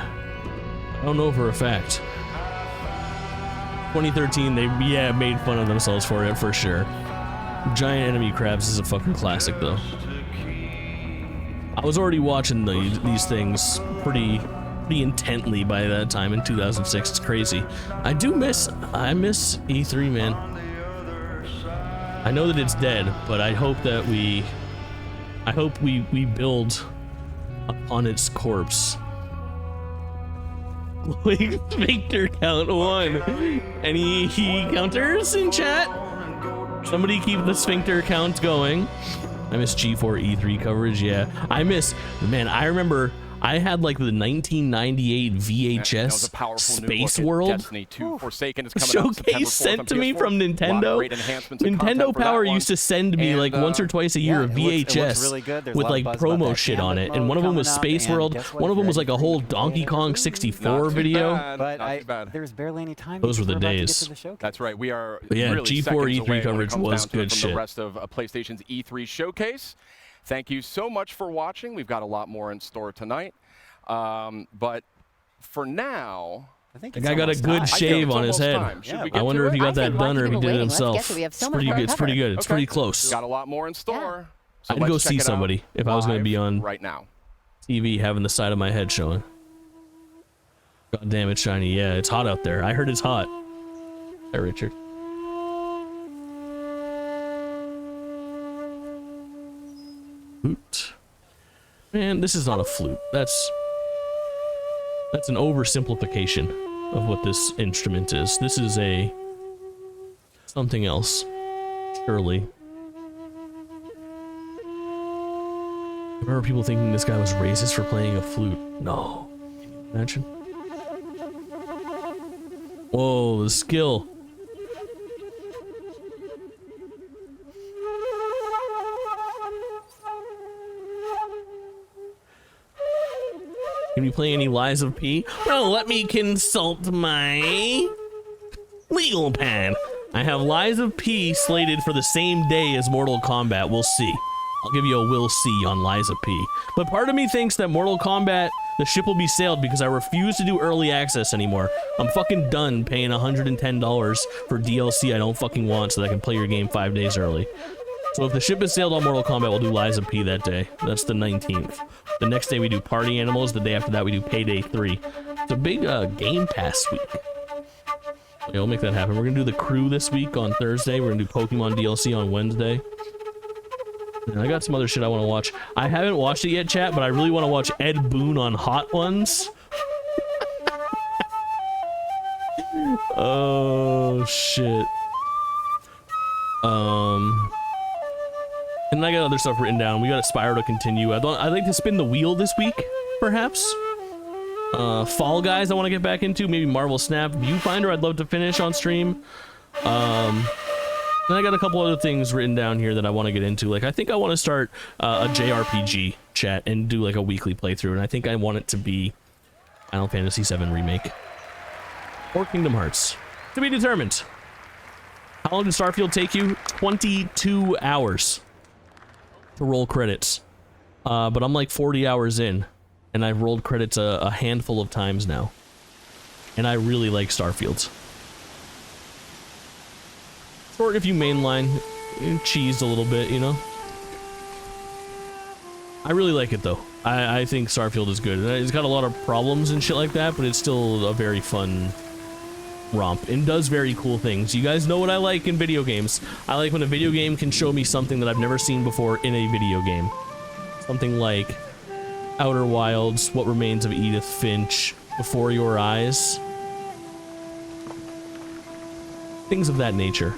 Speaker 1: I don't know for a fact. 2013, they made fun of themselves for it, for sure. Giant Enemy Crabs is a fucking classic, though. I was already watching these things pretty intently by that time in 2006. It's crazy. I miss E3, man. I know that it's dead, but I hope that we build upon its corpse. Sphincter count 1. Any counters in chat? Somebody keep the sphincter count going. I miss G4 E3 coverage. Yeah, I remember I had like the 1998 VHS Space World
Speaker 6: Destiny 2 Forsaken is coming out September 4th
Speaker 1: showcase sent
Speaker 6: on
Speaker 1: to me
Speaker 6: PS4.
Speaker 1: from
Speaker 6: A lot of
Speaker 1: Nintendo.
Speaker 6: great enhancements and content
Speaker 1: Nintendo
Speaker 6: for that
Speaker 1: Power
Speaker 6: one.
Speaker 1: used to send me like once or twice a year a
Speaker 7: it looks
Speaker 1: VHS
Speaker 7: really good. There's a
Speaker 1: with
Speaker 7: lot of
Speaker 1: like
Speaker 7: buzz about
Speaker 1: promo
Speaker 7: that
Speaker 1: shit on
Speaker 7: gambit
Speaker 1: it, and one of them was
Speaker 7: mode
Speaker 1: Space
Speaker 7: coming up,
Speaker 1: World.
Speaker 7: and guess what?
Speaker 1: One of them was
Speaker 7: Very
Speaker 1: like a whole
Speaker 7: free
Speaker 1: Donkey Kong
Speaker 6: Not
Speaker 1: 64
Speaker 6: too
Speaker 1: video.
Speaker 6: bad,
Speaker 7: But
Speaker 6: not too bad.
Speaker 7: there's barely any time.
Speaker 1: Those were the
Speaker 7: before we're about to get
Speaker 1: days.
Speaker 7: to the showcase.
Speaker 6: That's right. We are
Speaker 1: But yeah,
Speaker 6: really
Speaker 1: G4
Speaker 6: seconds
Speaker 1: E3
Speaker 6: away when it
Speaker 1: coverage
Speaker 6: comes
Speaker 1: was
Speaker 6: down to it
Speaker 1: good
Speaker 6: from
Speaker 1: shit.
Speaker 6: the rest of PlayStation's E3 showcase. Thank you so much for watching. We've got a lot more in store tonight. But for now,
Speaker 7: I think
Speaker 1: The
Speaker 7: it's
Speaker 1: guy got a
Speaker 7: almost
Speaker 1: good
Speaker 7: time.
Speaker 1: shave
Speaker 6: it's
Speaker 1: on his
Speaker 6: almost
Speaker 1: head.
Speaker 6: time. Should
Speaker 7: Yeah,
Speaker 6: we
Speaker 7: I
Speaker 6: get
Speaker 1: I wonder
Speaker 6: to
Speaker 1: if he
Speaker 6: it?
Speaker 1: got that
Speaker 3: think, why
Speaker 1: done or if he
Speaker 3: keep it
Speaker 1: did it
Speaker 3: waiting? Let's
Speaker 1: himself.
Speaker 3: get to it. We have so
Speaker 1: It's
Speaker 3: much
Speaker 1: pretty
Speaker 3: more
Speaker 1: good.
Speaker 3: to
Speaker 1: It's pretty
Speaker 3: cover.
Speaker 1: good. It's
Speaker 6: Okay.
Speaker 1: pretty close.
Speaker 6: Got a lot more in store. So
Speaker 1: I'd go
Speaker 6: let's check
Speaker 1: see
Speaker 6: it out
Speaker 1: somebody if I was gonna be
Speaker 6: live
Speaker 1: on
Speaker 6: right now.
Speaker 1: TV having the side of my head showing. God damn, it's shiny. Yeah, it's hot out there. I heard it's hot. Hey, Richard. Flute. Man, this is not a flute. That's an oversimplification of what this instrument is. This is something else. Surely. I remember people thinking this guy was racist for playing a flute. No. Can you imagine? Whoa, the skill. Can you play any Lies of P? Well, let me consult my legal pad. I have Lies of P slated for the same day as Mortal Kombat. We'll see. I'll give you a we'll see on Lies of P. But part of me thinks that Mortal Kombat, the ship will be sailed because I refuse to do early access anymore. I'm fucking done paying $110 for DLC I don't fucking want so that I can play your game 5 days early. So if the ship is sailed on Mortal Kombat, we'll do Lies of P that day. That's the 19th. The next day we do Party Animals. The day after that we do Payday 3. It's a big Game Pass week. Yeah, we'll make that happen. We're gonna do The Crew this week on Thursday. We're gonna do Pokemon DLC on Wednesday. And I got some other shit I want to watch. I haven't watched it yet, chat, but I really want to watch Ed Boon on Hot Ones. Oh shit. And I got other stuff written down. We got a Spyro to continue. I'd like to spin the wheel this week, perhaps. Fall Guys I want to get back into. Maybe Marvel Snap Viewfinder I'd love to finish on stream. And I got a couple other things written down here that I want to get into. Like, I think I want to start a JRPG chat and do like a weekly playthrough. And I think I want it to be Final Fantasy VII Remake. Or Kingdom Hearts. To be determined. How long did Starfield take you? 22 hours to roll credits. But I'm like 40 hours in. And I've rolled credits a handful of times now. And I really like Starfield. Short if you mainline, cheesed a little bit, you know? I really like it though. I think Starfield is good. It's got a lot of problems and shit like that, but it's still a very fun romp and does very cool things. You guys know what I like in video games. I like when a video game can show me something that I've never seen before in a video game. Something like Outer Wilds, What Remains of Edith Finch, Before Your Eyes. Things of that nature.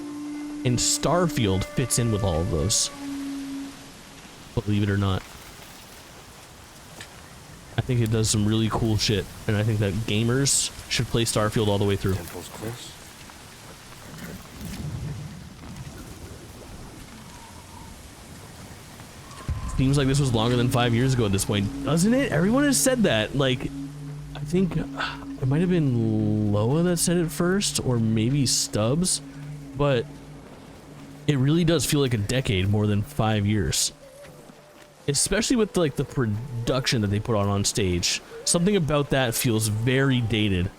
Speaker 1: And Starfield fits in with all of those. Believe it or not. I think it does some really cool shit, and I think that gamers should play Starfield all the way through.
Speaker 9: Temple's close.
Speaker 1: Seems like this was longer than 5 years ago at this point, doesn't it? Everyone has said that. Like, I think it might have been Loa that said it first, or maybe Stubbs, but it really does feel like a decade more than 5 years. Especially with like the production that they put on stage. Something about that feels very dated.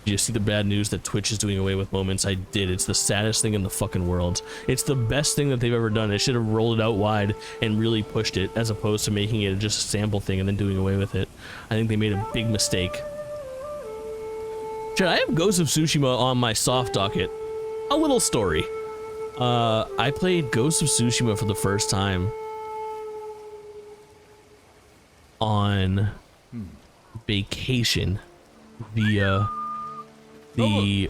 Speaker 1: Did you see the bad news that Twitch is doing away with moments? I did. It's the saddest thing in the fucking world. It's the best thing that they've ever done. They should have rolled it out wide and really pushed it, as opposed to making it just a sample thing and then doing away with it. I think they made a big mistake. I have Ghost of Tsushima on my soft docket. A little story. I played Ghost of Tsushima for the first time on vacation via the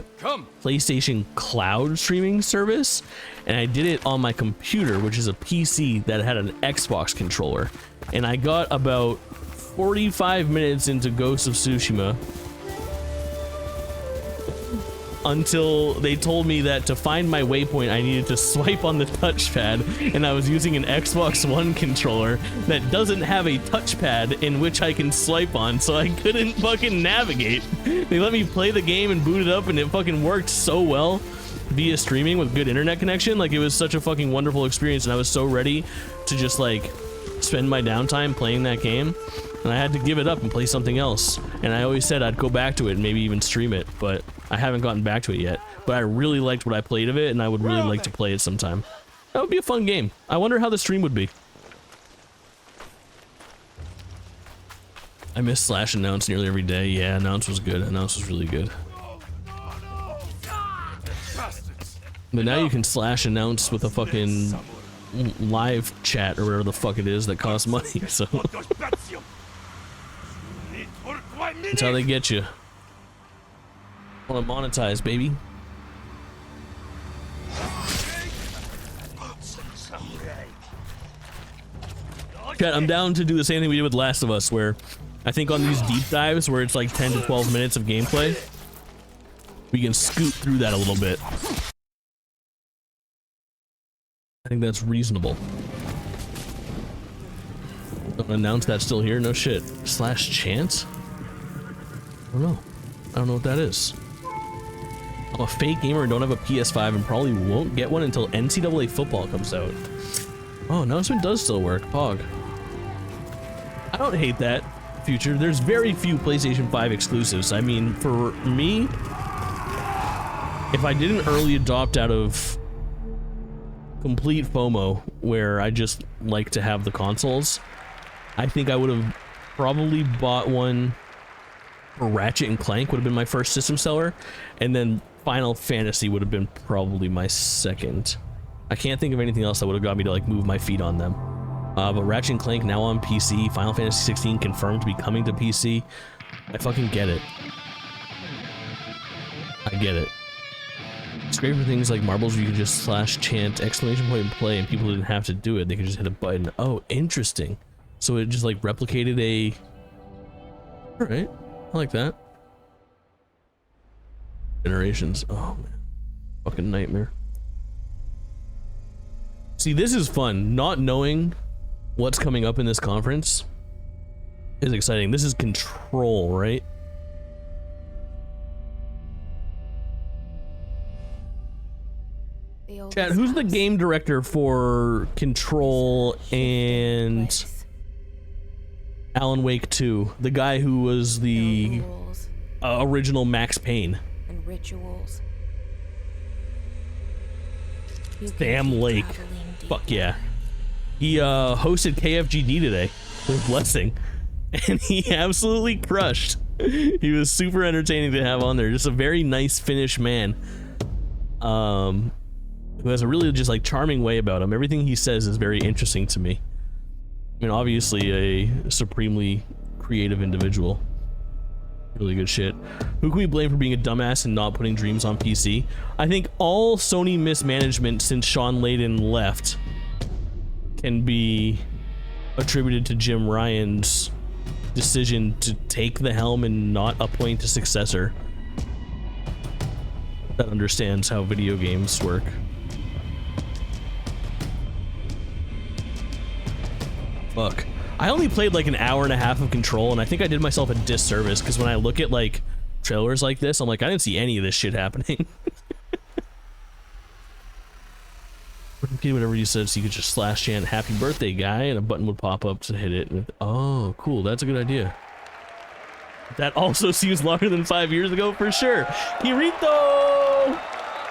Speaker 1: PlayStation Cloud streaming service, and I did it on my computer, which is a PC that had an Xbox controller. And I got about 45 minutes into Ghost of Tsushima until they told me that to find my waypoint I needed to swipe on the touchpad, and I was using an Xbox One controller that doesn't have a touchpad in which I can swipe on, so I couldn't fucking navigate. They let me play the game and boot it up, and it fucking worked so well via streaming with good internet connection. Like, it was such a fucking wonderful experience, and I was so ready to just like spend my downtime playing that game, and I had to give it up and play something else. And I always said I'd go back to it and maybe even stream it, but I haven't gotten back to it yet. But I really liked what I played of it, and I would really like to play it sometime. That would be a fun game. I wonder how the stream would be. I miss Slash Announce nearly every day. Yeah, Announce was good. Announce was really good. But now you can Slash Announce with a fucking live chat or whatever the fuck it is that costs money, so that's how they get you. Want to monetize, baby. Chat, I'm down to do the same thing we did with Last of Us, where I think on these deep dives where it's like 10 to 12 minutes of gameplay, we can scoot through that a little bit. I think that's reasonable. Don't announce that still here? No shit. Slash chance? I don't know. I don't know what that is. I'm a fake gamer and don't have a PS5 and probably won't get one until NCAA football comes out. Oh, announcement does still work. Pog. I don't hate that future. There's very few PlayStation 5 exclusives. I mean, for me, if I didn't early adopt out of complete FOMO, where I just like to have the consoles, I think I would have probably bought one for Ratchet and Clank. Would have been my first system seller, and then Final Fantasy would have been probably my second. I can't think of anything else that would have got me to like move my feet on them. But Ratchet and Clank now on PC, Final Fantasy 16 confirmed to be coming to PC. I fucking get it. I get it. It's great for things like marbles where you could just slash chant exclamation point and play and people didn't have to do it. They could just hit a button. Oh, interesting. So it just like replicated a... Alright, I like that. Generations. Oh man. Fucking nightmare. See, this is fun. Not knowing what's coming up in this conference is exciting. This is Control, right? Chad, who's the game director for Control and Alan Wake 2? The guy who was the original Max Payne.
Speaker 3: And rituals.
Speaker 1: Sam Lake. Fuck yeah. He hosted KFGD today with Blessing, and he absolutely crushed. He was super entertaining to have on there. Just a very nice Finnish man. Who has a really just like charming way about him. Everything he says is very interesting to me. I mean, obviously a supremely creative individual. Really good shit. Who can we blame for being a dumbass and not putting Dreams on PC? I think all Sony mismanagement since Sean Layden left can be attributed to Jim Ryan's decision to take the helm and not appoint a successor that understands how video games work. Fuck. I only played like an hour and a half of Control, and I think I did myself a disservice because when I look at like trailers like this, I'm like, I didn't see any of this shit happening. Repeat whatever you said, so you could just slash chant "Happy Birthday, guy," and a button would pop up to hit it. And oh, cool, that's a good idea. That also seems longer than 5 years ago for sure. Kirito!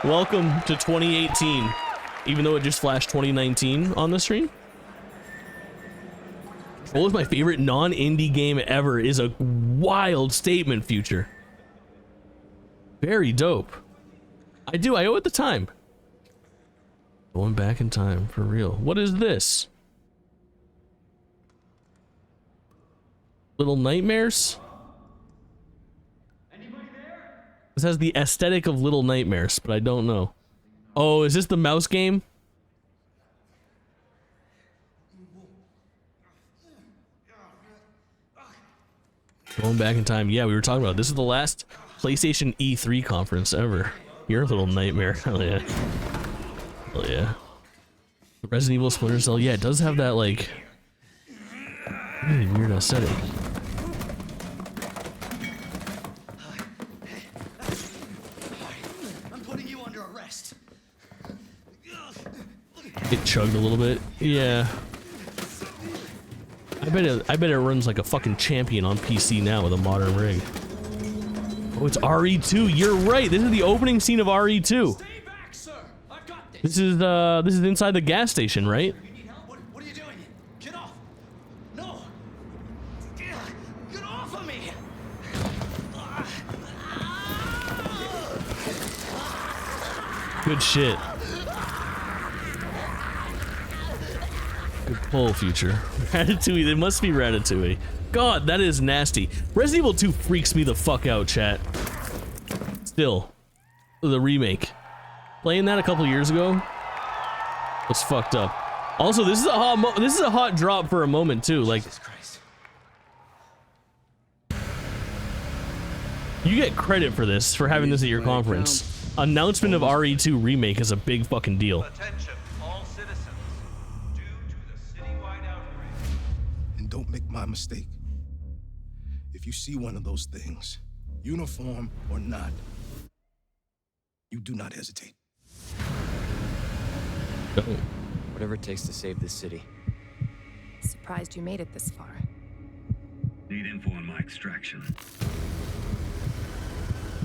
Speaker 1: Welcome to 2018, even though it just flashed 2019 on the stream. Control is my favorite non-indie game ever is a wild statement, Future. Very dope. I owe it the time. Going back in time, for real. What is this? Little Nightmares? Anybody there? This has the aesthetic of Little Nightmares, but I don't know. Oh, is this the mouse game? Going back in time. Yeah, we were talking about it. This is the last PlayStation E3 conference ever. You're a little nightmare. Hell yeah. Hell yeah. Resident Evil Splinter Cell. Yeah, it does have that, like, really weird aesthetic.
Speaker 9: I'm putting you under arrest.
Speaker 1: It chugged a little bit. Yeah. I bet it runs like a fucking champion on PC now with a modern rig. Oh, it's RE2. You're right. This is the opening scene of RE2.
Speaker 9: Stay back, sir. I've got this.
Speaker 1: This is inside the gas station, right?
Speaker 9: You need help? What are you doing? Get off. No. Get off of me.
Speaker 1: Good shit. Good pull, Future. Ratatouille. It must be Ratatouille. God, that is nasty. Resident Evil 2 freaks me the fuck out, chat. Still, the remake. Playing that a couple years ago was fucked up. Also, this is a hot drop for a moment too. Like, you get credit for this, for having this at your conference. Announcement of RE2 remake is a big fucking deal.
Speaker 10: Attention, all citizens. Due to the citywide outrage.
Speaker 11: And don't make my mistake. If you see one of those things, uniform or not, you do not hesitate.
Speaker 1: Don't.
Speaker 12: Whatever it takes to save this city.
Speaker 4: Surprised you made it this far.
Speaker 10: Need info on my extraction.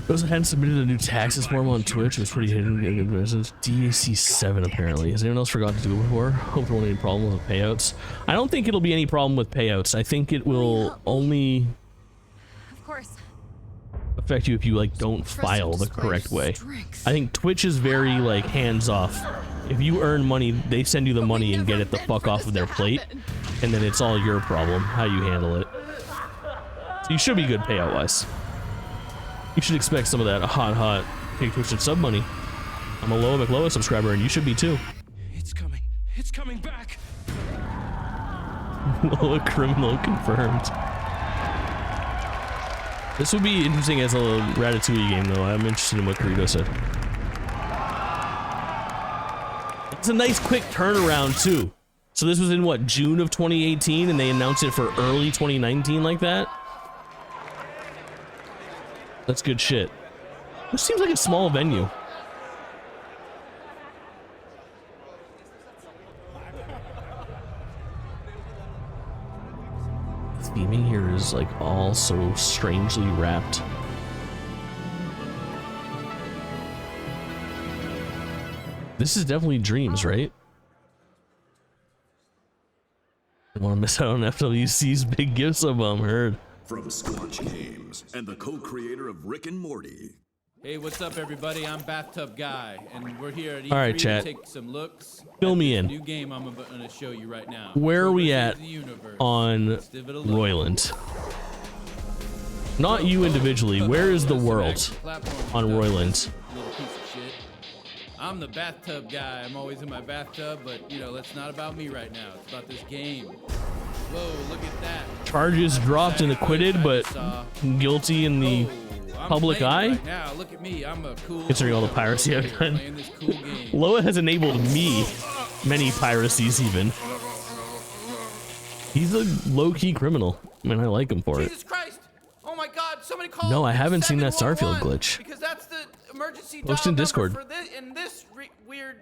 Speaker 1: Those that hadn't submitted a new tax this morning on Twitch. It was pretty hidden. DAC 7 apparently. Has anyone else forgotten to do it before? Hope there won't be any problem with payouts. I don't think it'll be any problem with payouts. I think it will only
Speaker 4: Of course.
Speaker 1: affect you if you like don't file the correct way. I think Twitch is very like hands off. If you earn money, they send you the money and get it the fuck off of their plate, and then it's all your problem how you handle it. So you should be good payout wise. You should expect some of that hot Take Twitch and sub money. I'm a Loa McLoa subscriber, and you should be too.
Speaker 9: It's coming back.
Speaker 1: Loa criminal confirmed. This would be interesting as a Ratatouille game, though. I'm interested in what Karito said. It's a nice quick turnaround, too. So this was in, what, June of 2018, and they announced it for early 2019 like that? That's good shit. This seems like a small venue. Theming here is like all so strangely wrapped. This is definitely Dreams, right? I don't want to miss out on FWC's big gift sub, heard.
Speaker 13: From Squatch Games and the co-creator of Rick and Morty.
Speaker 14: Hey, what's up, everybody? I'm Bathtub Guy, and we're here at E3
Speaker 1: all right, chat.
Speaker 14: to take some looks.
Speaker 1: Fill me in.
Speaker 14: New game I'm going to show you right now.
Speaker 1: Where are we at on Royland? Not you individually. Where is the world on Royland?
Speaker 14: Little piece of shit. I'm the bathtub guy. I'm always in my bathtub, but you know, that's not about me right now. It's about this game. Whoa, look at that.
Speaker 1: Charges dropped and acquitted, but guilty in the public eye?
Speaker 14: Right now. Look at me. I'm a cool
Speaker 1: considering all the piracy I've done.
Speaker 14: Cool
Speaker 1: Loa has enabled me many piracies even. He's a low-key criminal. I mean, I like him for it.
Speaker 14: Jesus Christ! Oh my God! Somebody call.
Speaker 1: No, I haven't seen that Starfield glitch.
Speaker 14: Because that's the emergency
Speaker 1: Post in Discord.
Speaker 14: for this, in this weird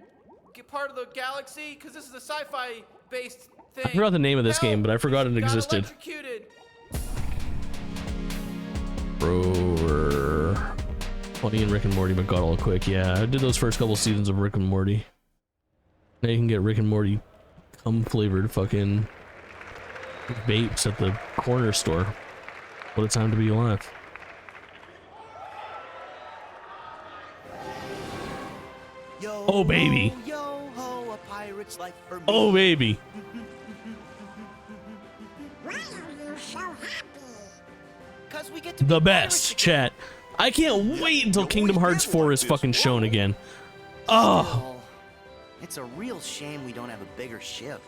Speaker 14: part of the galaxy. Because this is a sci-fi based thing.
Speaker 1: I forgot the name of this game, but I forgot it existed. Bro, funny and Rick and Morty, but got all quick. Yeah, I did those first couple seasons of Rick and Morty. Now you can get Rick and Morty cum flavored fucking vapes at the corner store. What a time to be alive. Oh baby. Oh baby. The best, chat. I can't wait until Kingdom Hearts 4 is fucking shown again. Oh.
Speaker 15: It's a real shame we don't have a bigger ship.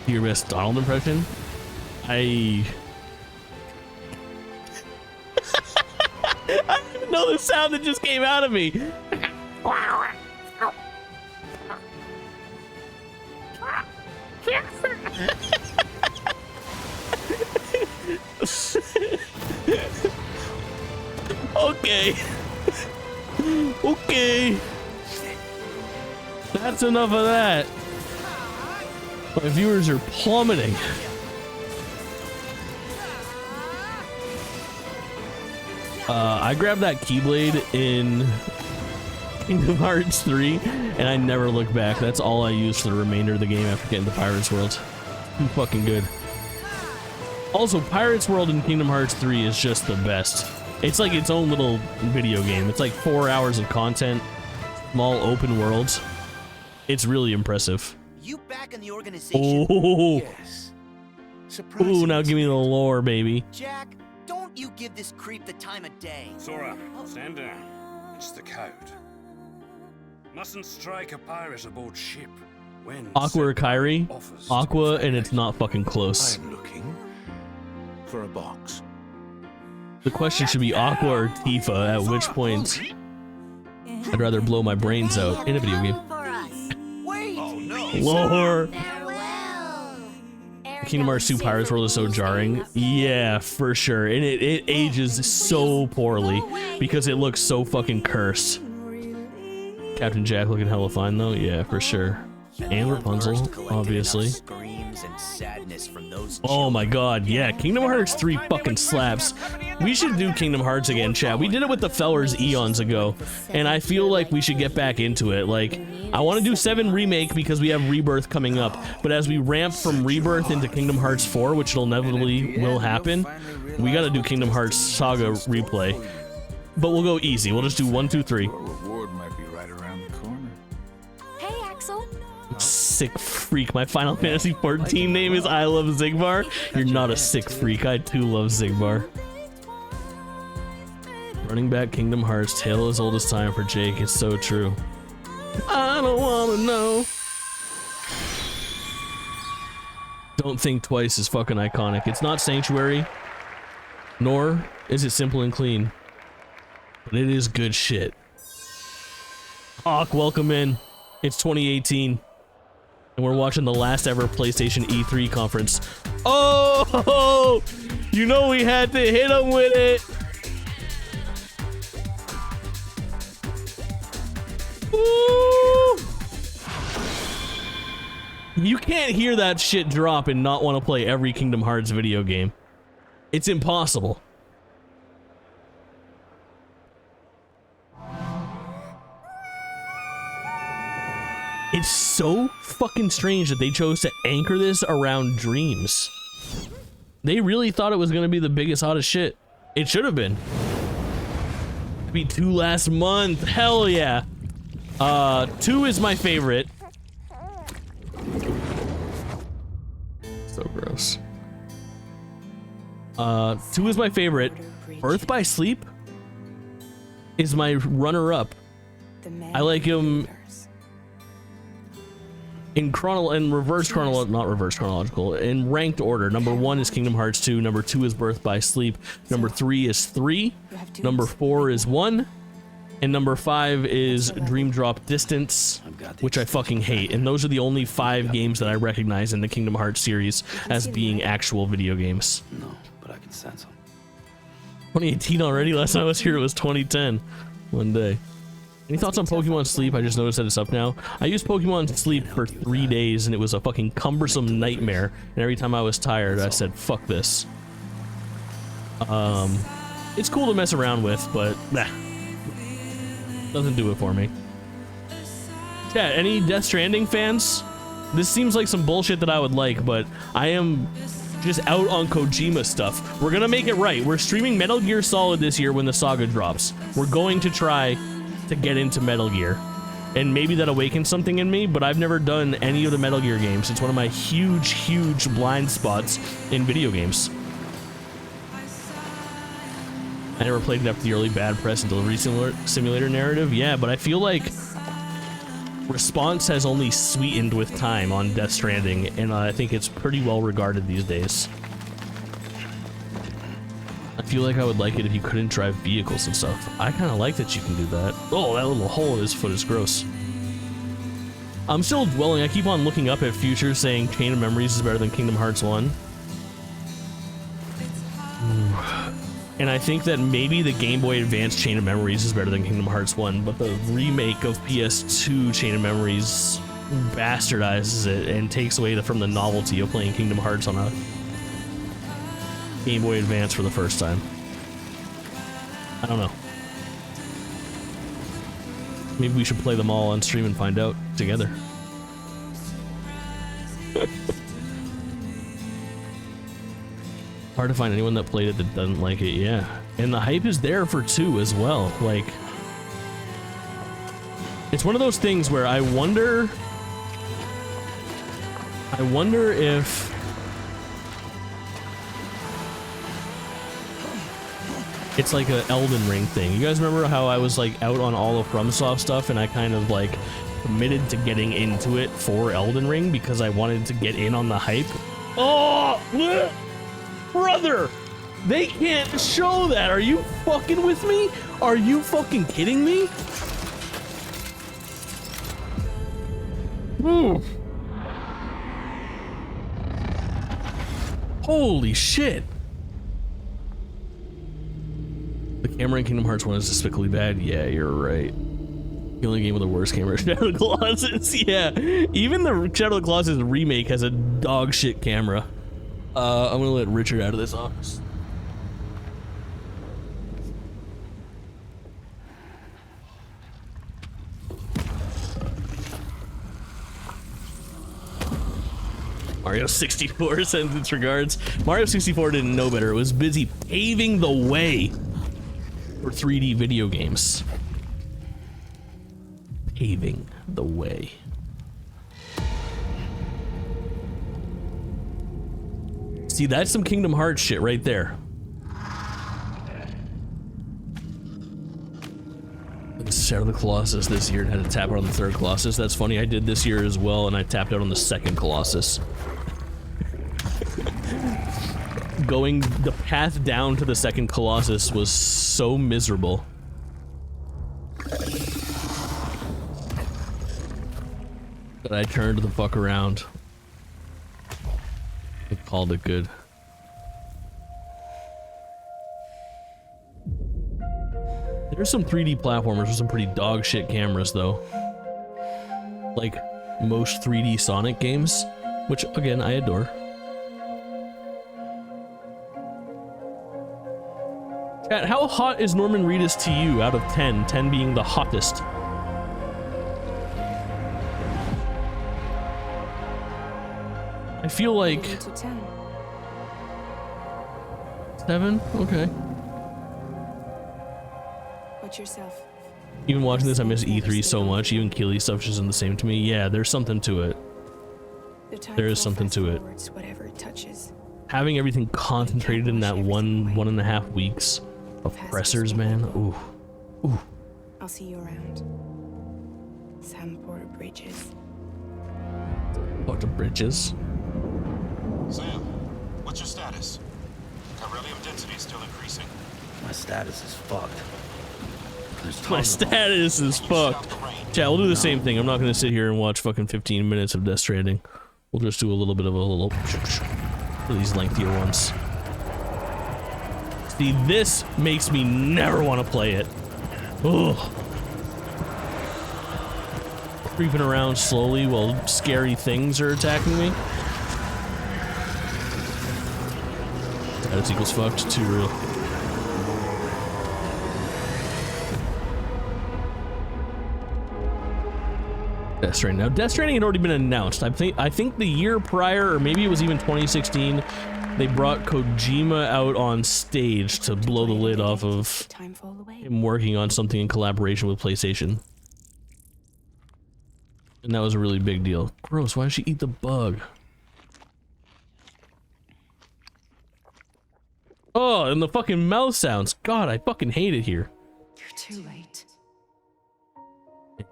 Speaker 1: Your best Donald impression? I don't even know the sound that just came out of me. Okay. Okay. That's enough of that. My viewers are plummeting. I grabbed that Keyblade in Kingdom Hearts 3, and I never looked back. That's all I used for the remainder of the game after getting to Pirates World. Fucking good. Also, Pirates World in Kingdom Hearts 3 is just the best. It's like its own little video game. It's like 4 hours of content, small open worlds. It's really impressive.
Speaker 15: You back in the organization?
Speaker 1: Oh,
Speaker 15: yes.
Speaker 1: Ooh, now give me the lore, baby.
Speaker 15: Jack, don't you give this creep the time of day.
Speaker 16: Sora, stand down. It's the code. Mustn't strike a pirate aboard ship when
Speaker 1: Aqua or Kyrie? Aqua, and it's not fucking close.
Speaker 11: I'm looking for a box.
Speaker 1: The question should be Aqua or Tifa, at which point I'd rather blow my brains out in a video game. Lore! Kingdom Hearts 2 Pirates World is so jarring. Yeah, for sure. And it ages so poorly because it looks so fucking cursed. Captain Jack looking hella fine though. Yeah, for sure. And Rapunzel, obviously. Oh my god, yeah. Kingdom Hearts 3 fucking slaps. We should do Kingdom Hearts again, chat. We did it with the fellers eons ago, and I feel like we should get back into it. Like, I want to do 7 Remake because we have Rebirth coming up, but as we ramp from Rebirth into Kingdom Hearts 4, which inevitably will happen, we gotta do Kingdom Hearts Saga Replay. But we'll go easy. We'll just do 1, 2, 3.
Speaker 5: Reward might be right around the corner.
Speaker 3: Hey, Axel.
Speaker 1: Sick freak. My Final Fantasy 14 name is I Love Zigbar. You're not a sick freak. I too love Zigbar. Running back Kingdom Hearts, tale as old as time for Jake. It's so true. I don't wanna know. Don't Think Twice is fucking iconic. It's not Sanctuary, nor is it Simple and Clean, but it is good shit. Hawk, welcome in. It's 2018, and we're watching the last ever PlayStation E3 conference. Oh, you know we had to hit him with it. Ooh. You can't hear that shit drop and not want to play every Kingdom Hearts video game. It's impossible. It's so fucking strange that they chose to anchor this around dreams. They really thought it was going to be the biggest, hottest shit. It should have been. It'd be 2 last month. Hell yeah. 2 is my favorite. So gross. 2 is my favorite. Birth by Sleep is my runner-up. I like him in reverse chronological, in ranked order. Number 1 is Kingdom Hearts 2. Number 2 is Birth by Sleep. Number 3 is 3. Number 4 is 1. And number 5 is Dream Drop Distance, which I fucking hate. And those are the only 5 games that I recognize in the Kingdom Hearts series as being actual video games.
Speaker 17: No, but I can sense them.
Speaker 1: 2018 already? Last time I was here, it was 2010. One day. Any thoughts on Pokemon Sleep? I just noticed that it's up now. I used Pokemon Sleep for 3 days, and it was a fucking cumbersome nightmare. And every time I was tired, I said, fuck this. It's cool to mess around with, but nah. Doesn't do it for me. Yeah, any Death Stranding fans? This seems like some bullshit that I would like, but I am just out on Kojima stuff. We're gonna make it right. We're streaming Metal Gear Solid this year when the saga drops. We're going to try to get into Metal Gear. And maybe that awakens something in me, but I've never done any of the Metal Gear games. It's one of my huge, huge blind spots in video games. I never played it up to the early bad press and delivery simulator narrative. Yeah, but I feel like response has only sweetened with time on Death Stranding, and I think it's pretty well regarded these days. I feel like I would like it if you couldn't drive vehicles and stuff. I kind of like that you can do that. Oh, that little hole in his foot is gross. I'm still dwelling. I keep on looking up at futures saying Chain of Memories is better than Kingdom Hearts 1. And I think that maybe the Game Boy Advance Chain of Memories is better than Kingdom Hearts 1, but the remake of PS2 Chain of Memories bastardizes it and takes away from the novelty of playing Kingdom Hearts on a Game Boy Advance for the first time. I don't know. Maybe we should play them all on stream and find out together. Hard to find anyone that played it that doesn't like it, yeah. And the hype is there for 2 as well. Like, it's one of those things where I wonder if it's like a Elden Ring thing. You guys remember how I was like out on all of FromSoft stuff and I kind of like committed to getting into it for Elden Ring because I wanted to get in on the hype? Oh, brother, they can't show that. Are you fucking with me? Are you fucking kidding me? Ooh. Holy shit. The camera in Kingdom Hearts 1 is despicably bad. Yeah, you're right. The only game with the worst camera is Shadow of the Colossus. Yeah, even the Shadow of the Colossus remake has a dog shit camera. I'm gonna let Richard out of this office. Mario 64 sends its regards. Mario 64 didn't know better. It was busy paving the way for 3D video games. Paving the way. See, that's some Kingdom Hearts shit right there. Shadow of the Colossus this year and had to tap out on the third Colossus. That's funny. I did this year as well, and I tapped out on the second Colossus. Going the path down to the second Colossus was so miserable. That I turned the fuck around. I called it good. There's some 3D platformers with some pretty dog shit cameras though. Like most 3D Sonic games, which again I adore. Chat, how hot is Norman Reedus to you out of 10? 10 being the hottest. I feel like 7? Okay.
Speaker 4: Yourself.
Speaker 1: Even watching this, I miss E3 so much. Even Keeley stuff just isn't the same to me. Yeah, there's something to it. There is something to it.
Speaker 4: Whatever it touches.
Speaker 1: Having everything concentrated in that 1.5 weeks of pressers, man. Ooh. Ooh.
Speaker 4: I'll see you around. Sam Porter Bridges.
Speaker 1: Porter Bridges.
Speaker 8: Sam, what's your status? Beryllium density is still increasing.
Speaker 15: My status is fucked.
Speaker 1: My status is fucked. Chat, we'll do the same thing. I'm not gonna sit here and watch fucking 15 minutes of Death Stranding. We'll just do a little bit of a little for these lengthier ones. See, this makes me never want to play it. Ugh. Creeping around slowly while scary things are attacking me. Status equals fucked. Too real. Death Stranding. Now, Death Stranding had already been announced. I think the year prior, or maybe it was even 2016, they brought Kojima out on stage to blow the lid off of him working on something in collaboration with PlayStation. And that was a really big deal. Gross, why did she eat the bug? Oh, and the fucking mouth sounds. God, I fucking hate it here.
Speaker 4: You're too late.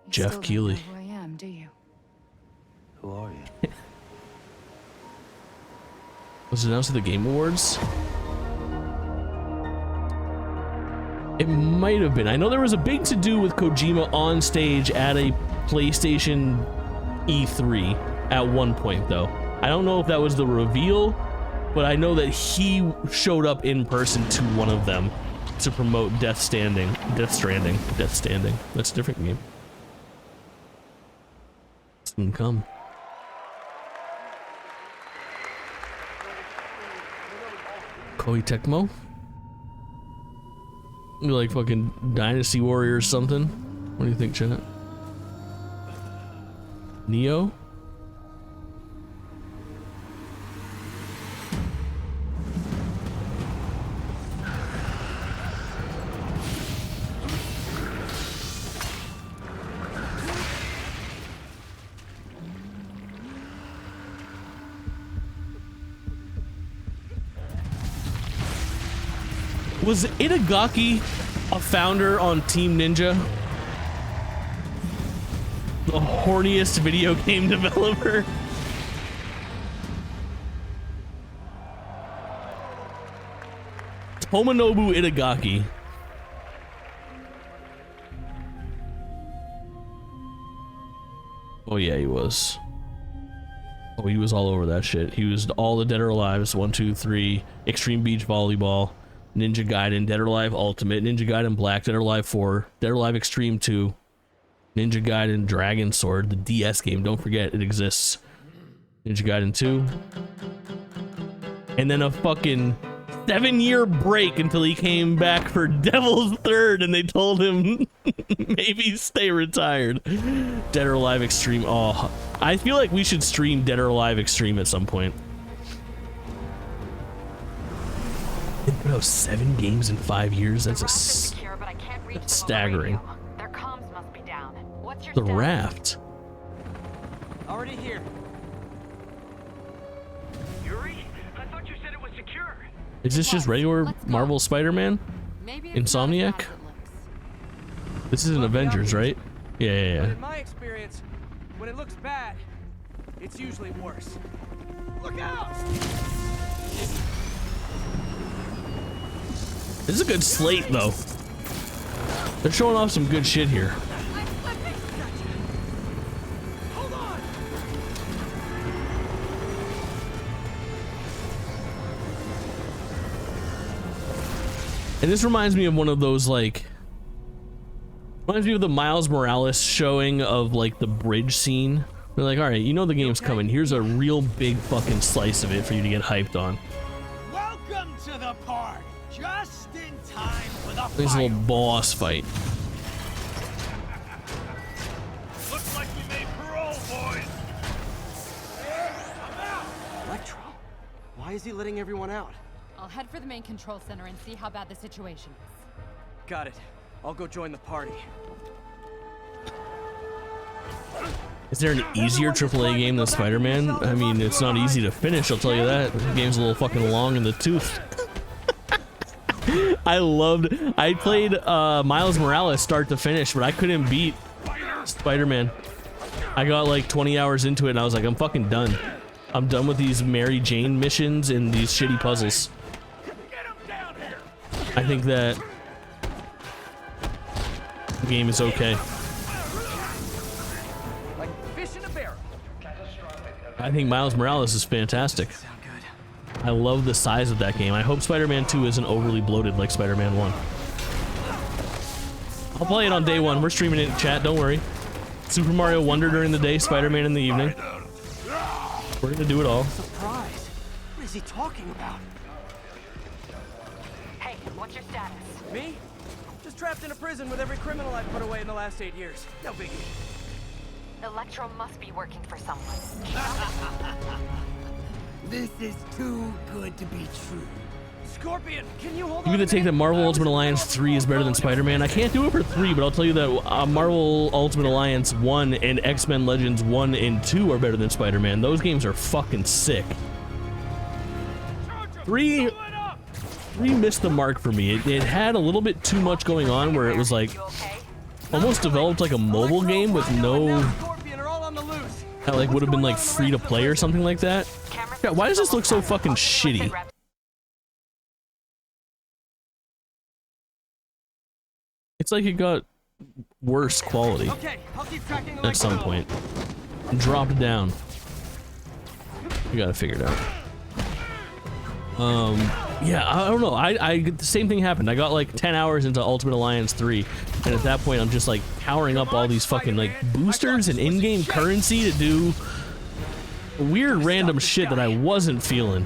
Speaker 1: Jeff Keighley.
Speaker 4: Do you?
Speaker 15: Who are you?
Speaker 1: Was it announced at the Game Awards? It might have been. I know there was a big to-do with Kojima on stage at a PlayStation E3 at one point, though. I don't know if that was the reveal, but I know that he showed up in person to one of them to promote Death Stranding. That's a different game. Soon come. Koei Tecmo? You like fucking Dynasty Warrior or something? What do you think, chat? Neo? Was Itagaki a founder on Team Ninja? The horniest video game developer? Tomonobu Itagaki. Oh yeah, he was. Oh, he was all over that shit. He was all the Dead or Alive's, 1, 2, 3, Extreme Beach Volleyball, Ninja Gaiden, Dead or Alive Ultimate, Ninja Gaiden Black, Dead or Alive 4, Dead or Alive Extreme 2, Ninja Gaiden Dragon Sword, the DS game, don't forget it exists. Ninja Gaiden 2. And then a fucking 7-year break until he came back for Devil's Third, and they told him maybe stay retired. Dead or Alive Extreme. Oh, I feel like we should stream Dead or Alive Extreme at some point. No, 7 games in 5 years. That's that's staggering.
Speaker 17: Their comms must be down. What's your
Speaker 1: The
Speaker 17: status?
Speaker 1: raft.
Speaker 9: Already here.
Speaker 10: Yuri? I thought you said it was secure.
Speaker 1: Is this just regular Marvel Spider-Man? Insomniac? This is an Avengers, right? Yeah, yeah, yeah.
Speaker 9: But in my experience, when it looks bad, it's usually worse. Look out!
Speaker 1: This is a good slate, though. They're showing off some good shit here. And this reminds me of one of those, like, reminds me of the Miles Morales showing of, like, the bridge scene. They're like, all right, you know the game's coming. Here's a real big fucking slice of it for you to get hyped on.
Speaker 9: Welcome to the party. Just in time for the
Speaker 1: This little boss fight.
Speaker 9: Looks like we made parole, boys. Electro, why is he letting everyone out?
Speaker 17: I'll head for the main control center and see how bad the situation is.
Speaker 9: Got it. I'll go join the party.
Speaker 1: Is there an easier AAA game than Spider-Man? I mean, it's not easy to finish, I'll tell you that. The game's a little fucking long in the tooth. I played Miles Morales start to finish, but I couldn't beat Spider-Man. I got like 20 hours into it and I was like, I'm fucking done. I'm done with these Mary Jane missions and these shitty puzzles. I think that the game is okay.
Speaker 9: Like fish in a barrel.
Speaker 1: I think Miles Morales is fantastic. I love the size of that game. I hope Spider-Man 2 isn't overly bloated like Spider-Man 1. I'll play it on day one. We're streaming it in chat, don't worry. Super Mario Wonder during the day, Spider-Man in the evening. We're gonna do it all.
Speaker 9: Surprise. What is he talking about?
Speaker 17: Hey, what's your status?
Speaker 9: Me? Just trapped in a prison with every criminal I've put away in the last 8 years. No biggie.
Speaker 17: Electro must be working for someone.
Speaker 9: This is too good to be true. Scorpion, can you hold
Speaker 1: You gonna take that Marvel Ultimate Alliance 3 is better than Spider-Man? I can't do it for 3, but I'll tell you that Marvel Ultimate Alliance 1 and X-Men Legends 1 and 2 are better than Spider-Man. Those games are fucking sick. 3 missed the mark for me. It had a little bit too much going on where it was like almost developed like a mobile game with no that like would have been like free to play or something like that. Yeah, why does this look so fucking shitty? It's like it got worse quality at some point. Dropped down. We gotta figure it out. Yeah, I don't know. The same thing happened. I got like 10 hours into Ultimate Alliance 3, and at that point I'm just like powering up all these fucking like boosters and in-game currency to do weird random shit that I wasn't feeling.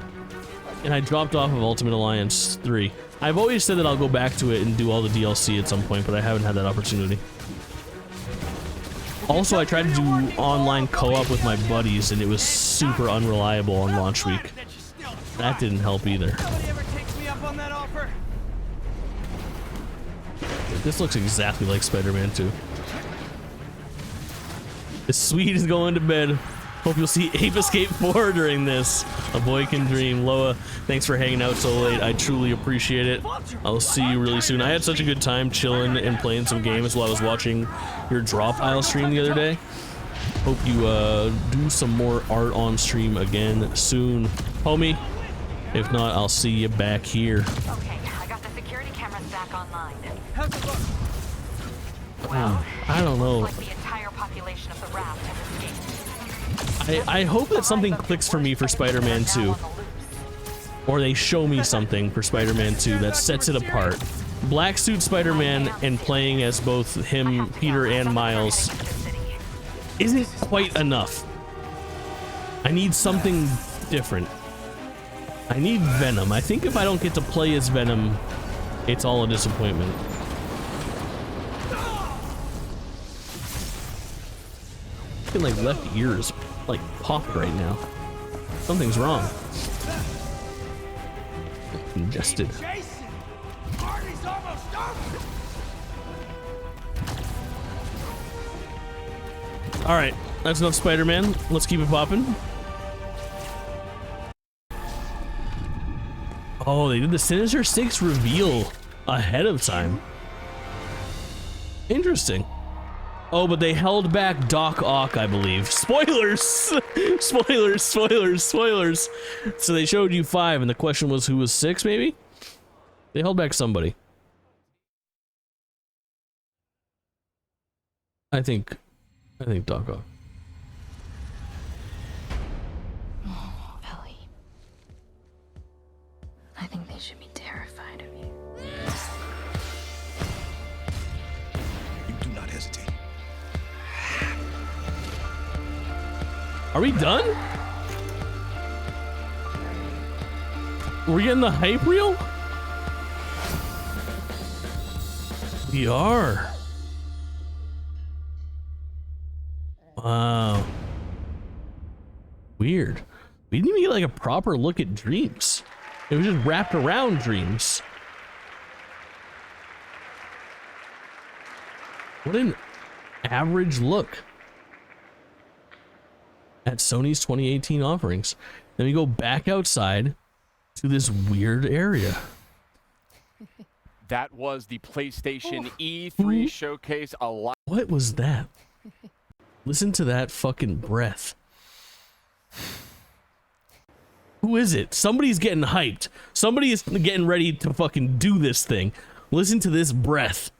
Speaker 1: And I dropped off of Ultimate Alliance 3. I've always said that I'll go back to it and do all the DLC at some point, but I haven't had that opportunity. Also, I tried to do online co-op with my buddies, and it was super unreliable on launch week. That didn't help either. This looks exactly like Spider-Man 2. The Swede is going to bed. Hope you'll see Ape Escape 4 during this. A boy can dream. Loa, thanks for hanging out so late. I truly appreciate it. I'll see you really soon. I had such a good time chilling and playing some games while I was watching your draw pile stream the other day. Hope you do some more art on stream again soon, homie. If not, I'll see you back here.
Speaker 17: Okay, I got the security cameras back online.
Speaker 9: How's it look?
Speaker 17: Well,
Speaker 1: I don't know.
Speaker 17: like the entire population of the raft has escaped.
Speaker 1: I hope that something clicks for me for Spider-Man 2. Or they show me something for Spider-Man 2 that sets it apart. Black suit Spider-Man and playing as both him, Peter, and Miles isn't quite enough. I need something different. I need Venom. I think if I don't get to play as Venom, it's all a disappointment. Like left ears like popped right now. Something's wrong. Congested.
Speaker 9: Jason, party's almost over.
Speaker 1: All right, that's enough Spider-Man. Let's keep it popping. Oh, they did the Sinister Six reveal ahead of time. Interesting. Oh, but they held back Doc Ock, I believe. Spoilers! Spoilers, spoilers, spoilers. So they showed you 5, and the question was who was 6, maybe? They held back somebody. I think Doc Ock.
Speaker 3: Oh, Ellie. I think they should be terrified of you.
Speaker 11: You do not hesitate.
Speaker 1: Are we done? We're getting the hype reel? We are. Wow. Weird. We didn't even get like a proper look at Dreams. It was just wrapped around Dreams. What an average look at Sony's 2018 offerings. Then we go back outside to this weird area.
Speaker 6: That was the PlayStation E3 showcase. A lot.
Speaker 1: What was that? Listen to that fucking breath. Who is it? Somebody's getting hyped. Somebody is getting ready to fucking do this thing. Listen to this breath.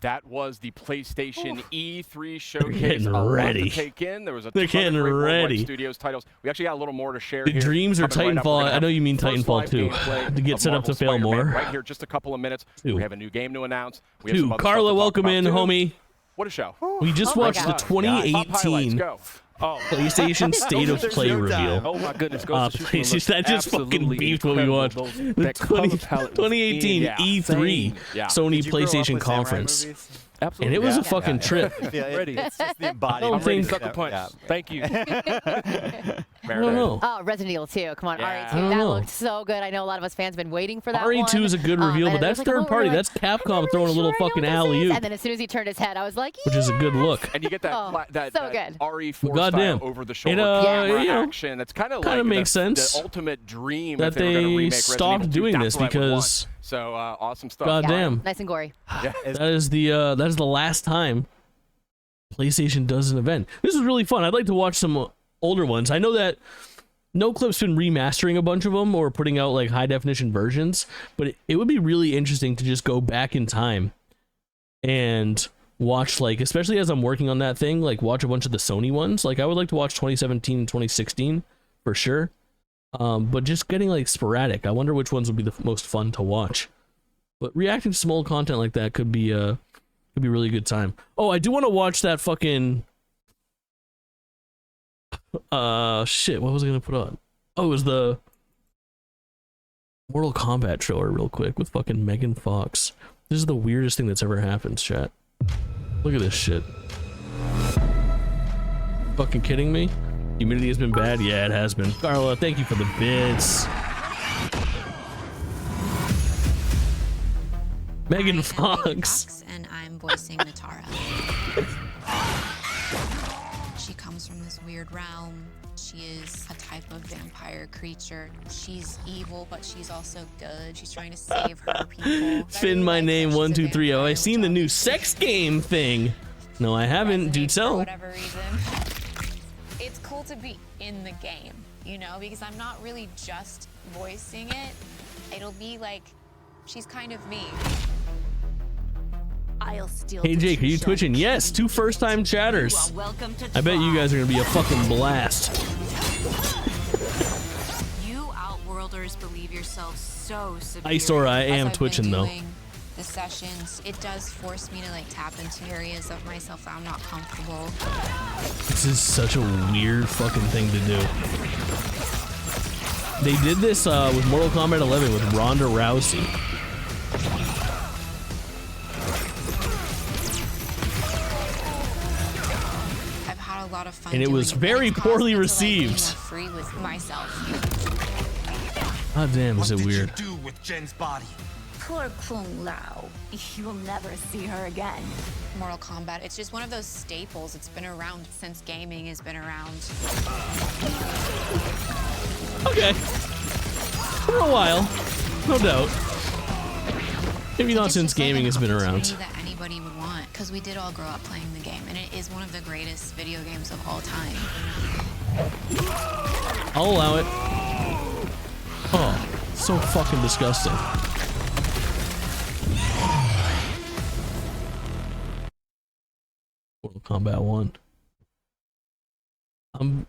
Speaker 6: That was the PlayStation E3 showcase.
Speaker 1: Getting
Speaker 6: a lot
Speaker 1: ready.
Speaker 6: to take in. There was a
Speaker 1: They're
Speaker 6: ton of
Speaker 1: getting
Speaker 6: great Worldwide
Speaker 1: ready.
Speaker 6: Studios titles. We actually got a little more to share
Speaker 1: The
Speaker 6: here.
Speaker 1: Dreams or
Speaker 6: Coming right up, we're
Speaker 1: Titanfall?
Speaker 6: gonna
Speaker 1: I know you mean
Speaker 6: have first
Speaker 1: Titanfall
Speaker 6: live
Speaker 1: too.
Speaker 6: gameplay
Speaker 1: To get
Speaker 6: of
Speaker 1: set up to
Speaker 6: Marvel
Speaker 1: fail
Speaker 6: Spider-Man
Speaker 1: more.
Speaker 6: Right here, just a couple of minutes.
Speaker 1: Two.
Speaker 6: We have a new game to announce. We have
Speaker 1: Two.
Speaker 6: some other
Speaker 1: Carla,
Speaker 6: stuff to talk
Speaker 1: welcome
Speaker 6: about
Speaker 1: in,
Speaker 6: too.
Speaker 1: homie.
Speaker 6: What a show.
Speaker 1: We just watched the 2018 PlayStation State of Play reveal.
Speaker 16: Oh my goodness, Ghost of Tsushima
Speaker 1: PlayStation,
Speaker 16: looks
Speaker 1: that just fucking
Speaker 16: absolutely
Speaker 1: beefed what we watched.
Speaker 16: incredible.
Speaker 1: The
Speaker 16: That color
Speaker 1: 20,
Speaker 16: palette was
Speaker 1: 2018
Speaker 16: insane.
Speaker 1: E3
Speaker 16: Yeah.
Speaker 1: Sony
Speaker 7: Did you grow up
Speaker 1: PlayStation
Speaker 7: with samurai
Speaker 1: conference.
Speaker 7: movies?
Speaker 6: Absolutely.
Speaker 1: And it was
Speaker 6: Yeah.
Speaker 1: a fucking trip.
Speaker 6: Ready.
Speaker 7: It's just the embodiment.
Speaker 1: don't
Speaker 6: I'm ready to
Speaker 1: think-
Speaker 6: suck a punch. Thank you.
Speaker 1: I don't know.
Speaker 18: Oh, Resident Evil 2. Come on,
Speaker 6: Yeah.
Speaker 18: RE2.
Speaker 1: I don't
Speaker 18: That
Speaker 1: know.
Speaker 18: looked so good. I know a lot of us fans have been waiting for that
Speaker 1: RE2
Speaker 18: one.
Speaker 1: is a good reveal,
Speaker 18: and
Speaker 1: but
Speaker 18: it
Speaker 1: that's
Speaker 18: was like,
Speaker 1: third
Speaker 18: oh,
Speaker 1: party.
Speaker 18: we're
Speaker 1: That's Capcom
Speaker 18: like,
Speaker 1: throwing a little
Speaker 18: sure I know
Speaker 1: fucking
Speaker 18: what this
Speaker 1: alley
Speaker 18: is.
Speaker 1: oop,
Speaker 18: And then as soon as he turned his head, I was like,
Speaker 1: which is a good look.
Speaker 6: And you get that
Speaker 18: Oh,
Speaker 6: that
Speaker 18: so good.
Speaker 6: RE4
Speaker 1: Goddamn.
Speaker 6: style over the shoulder
Speaker 1: It,
Speaker 6: camera
Speaker 1: you know,
Speaker 6: action. That's kind of
Speaker 1: kinda
Speaker 6: like
Speaker 1: makes sense
Speaker 6: the ultimate dream
Speaker 1: that
Speaker 6: if they were gonna
Speaker 1: they
Speaker 6: remake
Speaker 1: stopped
Speaker 6: Resident Evil 2.
Speaker 1: doing
Speaker 6: That's
Speaker 1: this
Speaker 6: what I would want.
Speaker 1: because
Speaker 6: So awesome stuff.
Speaker 1: goddamn.
Speaker 18: nice and gory.
Speaker 6: Yeah.
Speaker 1: That is the last time PlayStation does an event. This is really fun. I'd like to watch some older ones. I know that NoClip's been remastering a bunch of them or putting out like high definition versions, but it would be really interesting to just go back in time and watch, like, especially as I'm working on that thing, like watch a bunch of the Sony ones. Like I would like to watch 2017 and 2016 for sure. But just getting like sporadic. I wonder which ones would be the most fun to watch. But reacting to some old content like that could be a really good time. Oh, I do want to watch that fucking shit, what was I gonna put on? Oh, it was the Mortal Kombat trailer real quick with fucking Megan Fox. This is the weirdest thing that's ever happened, chat. Look at this shit. Fucking kidding me? Humidity has been bad? Yeah, it has been. Carla, thank you for the bits. Megan Fox.
Speaker 19: And I'm voicing Natara. She comes from this weird realm. She is a type of vampire creature. She's evil, but she's also good. She's trying to save her people.
Speaker 1: Finn, my name 1230. Oh, I seen the new sex game thing. No, I haven't. Do
Speaker 19: For
Speaker 1: tell.
Speaker 19: whatever reason. It's cool to be in the game, you know, because I'm not really just voicing it. It'll be like she's kind of me.
Speaker 3: I'll steal.
Speaker 1: Hey Jake, are you twitching? Yes, 2 first-time chatters. I bet you guys are gonna be a fucking blast.
Speaker 19: You outworlders believe yourselves so superior.
Speaker 1: Ice or I
Speaker 19: As
Speaker 1: am
Speaker 19: I've been
Speaker 1: twitching though.
Speaker 19: doing the sessions, it does force me to like tap into areas of myself that I'm not comfortable.
Speaker 1: This is such a weird fucking thing to do. They did this with Mortal Kombat 11 with Ronda Rousey.
Speaker 19: I've had a lot of fun.
Speaker 1: And it was very poorly received.
Speaker 19: Free with myself.
Speaker 1: God damn, is it weird?
Speaker 9: Do with Jen's body.
Speaker 3: Poor Kung Lao. You'll never see her again.
Speaker 19: Mortal Kombat, it's just one of those staples. It's been around since gaming has been around.
Speaker 1: Okay. For a while, no doubt. Maybe not since gaming has been around.
Speaker 19: That anybody would want, because we did all grow up playing the game, and it is one of the greatest video games of all time.
Speaker 1: I'll allow it. Oh, so fucking disgusting. Mortal Kombat 1. I'm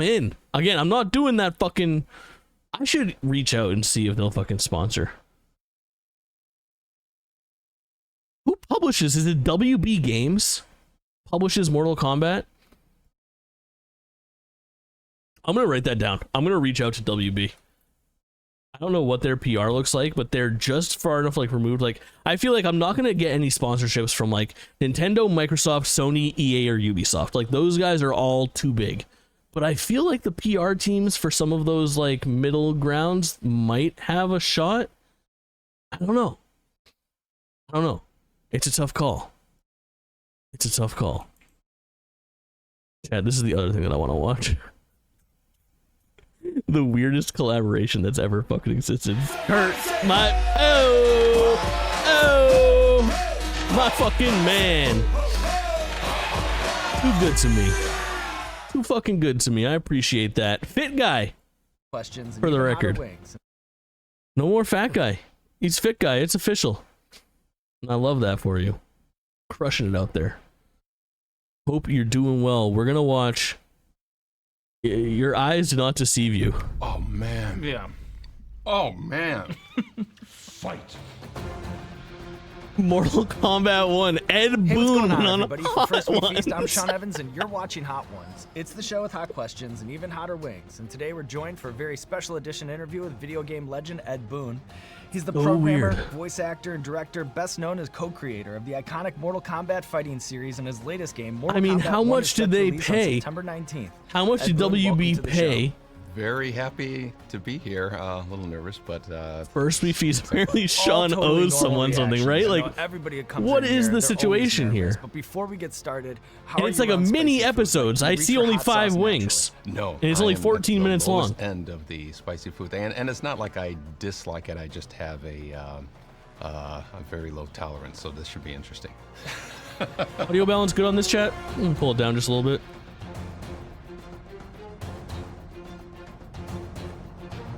Speaker 1: in. Again, I'm not doing that fucking... I should reach out and see if they'll fucking sponsor. Who publishes? Is it WB Games? Publishes Mortal Kombat? I'm gonna write that down. I'm gonna reach out to WB. I don't know what their PR looks like, but they're just far enough like removed. Like, I feel like I'm not gonna get any sponsorships from like Nintendo, Microsoft, Sony, EA, or Ubisoft. Like, those guys are all too big. But I feel like the PR teams for some of those like middle grounds might have a shot. I don't know. It's a tough call. Chad, this is the other thing that I want to watch. The weirdest collaboration that's ever fucking existed. Hurts my my fucking man. Too good to me. Too fucking good to me. I appreciate that. Fit guy.
Speaker 20: Questions
Speaker 1: for the record. No more fat guy. He's fit guy. It's official. And I love that for you. Crushing it out there. Hope you're doing well. We're gonna watch Your Eyes Do Not Deceive You.
Speaker 21: Oh man.
Speaker 9: Yeah.
Speaker 21: Oh man. Fight.
Speaker 1: Mortal Kombat 1. Ed Boon.
Speaker 20: Hey, what's going on,
Speaker 1: on
Speaker 20: everybody?
Speaker 1: Hot
Speaker 20: For First We Feast, I'm
Speaker 1: Ones.
Speaker 20: Sean Evans, and you're watching Hot Ones. It's the show with hot questions and even hotter wings. And today we're joined for a very special edition interview with video game legend Ed Boon. He's the programmer,
Speaker 1: weird.
Speaker 20: voice actor, and director, best known as co-creator of the iconic Mortal Kombat fighting series and his latest game, Mortal Kombat
Speaker 1: how
Speaker 20: 1,
Speaker 1: much
Speaker 20: is set
Speaker 1: did
Speaker 20: to
Speaker 1: they
Speaker 20: release on
Speaker 1: pay?
Speaker 20: September 19th.
Speaker 1: How much
Speaker 20: Ed
Speaker 1: did
Speaker 20: Boon, welcome
Speaker 1: WB
Speaker 20: to the
Speaker 1: pay?
Speaker 20: show.
Speaker 21: Very happy to be here. A little nervous, but
Speaker 1: First We Feast. Apparently Sean
Speaker 20: Totally
Speaker 1: owes someone
Speaker 20: normal
Speaker 1: something,
Speaker 20: reactions.
Speaker 1: right?
Speaker 20: You
Speaker 1: Like,
Speaker 20: know, everybody that comes
Speaker 1: what
Speaker 20: in
Speaker 1: is
Speaker 20: here,
Speaker 1: the
Speaker 20: they're always
Speaker 1: situation
Speaker 20: nervous.
Speaker 1: here?
Speaker 20: But before we get started, how
Speaker 1: And
Speaker 20: are
Speaker 1: it's
Speaker 20: you
Speaker 1: like a
Speaker 20: on
Speaker 1: mini
Speaker 20: spicy food?
Speaker 1: episodes.
Speaker 20: Like,
Speaker 1: I
Speaker 20: do you
Speaker 1: see
Speaker 20: reach for
Speaker 1: only
Speaker 20: hot sauce
Speaker 1: 5
Speaker 20: naturally?
Speaker 1: wings.
Speaker 21: no.
Speaker 1: And it's
Speaker 21: I
Speaker 1: only
Speaker 21: am
Speaker 1: 14
Speaker 21: at the
Speaker 1: minutes long.
Speaker 21: lowest end of the spicy food, and it's not like I dislike it. I just have a very low tolerance, so this should be interesting.
Speaker 1: Audio balance good on this chat? Pull it down just a little bit.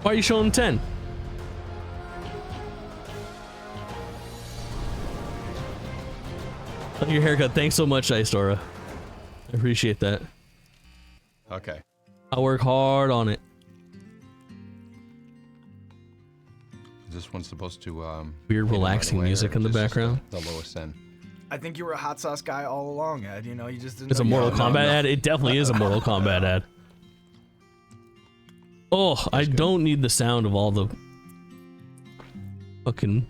Speaker 1: Why are you showing 10? Your haircut. Thanks so much, Istora. I appreciate that.
Speaker 21: Okay.
Speaker 1: I work hard on it.
Speaker 21: Is this one supposed to
Speaker 1: Weird
Speaker 21: hit it
Speaker 1: relaxing
Speaker 21: right away,
Speaker 1: music
Speaker 21: or
Speaker 1: in the
Speaker 21: is this just
Speaker 1: background.
Speaker 21: The lowest end.
Speaker 20: I think you were a hot sauce guy all along, Ed. You know, you just didn't.
Speaker 1: It's a
Speaker 20: know you
Speaker 1: Mortal
Speaker 20: had
Speaker 1: Kombat
Speaker 20: enough.
Speaker 1: ad. It definitely is a Mortal Kombat ad. Oh, I don't need the sound of all the fucking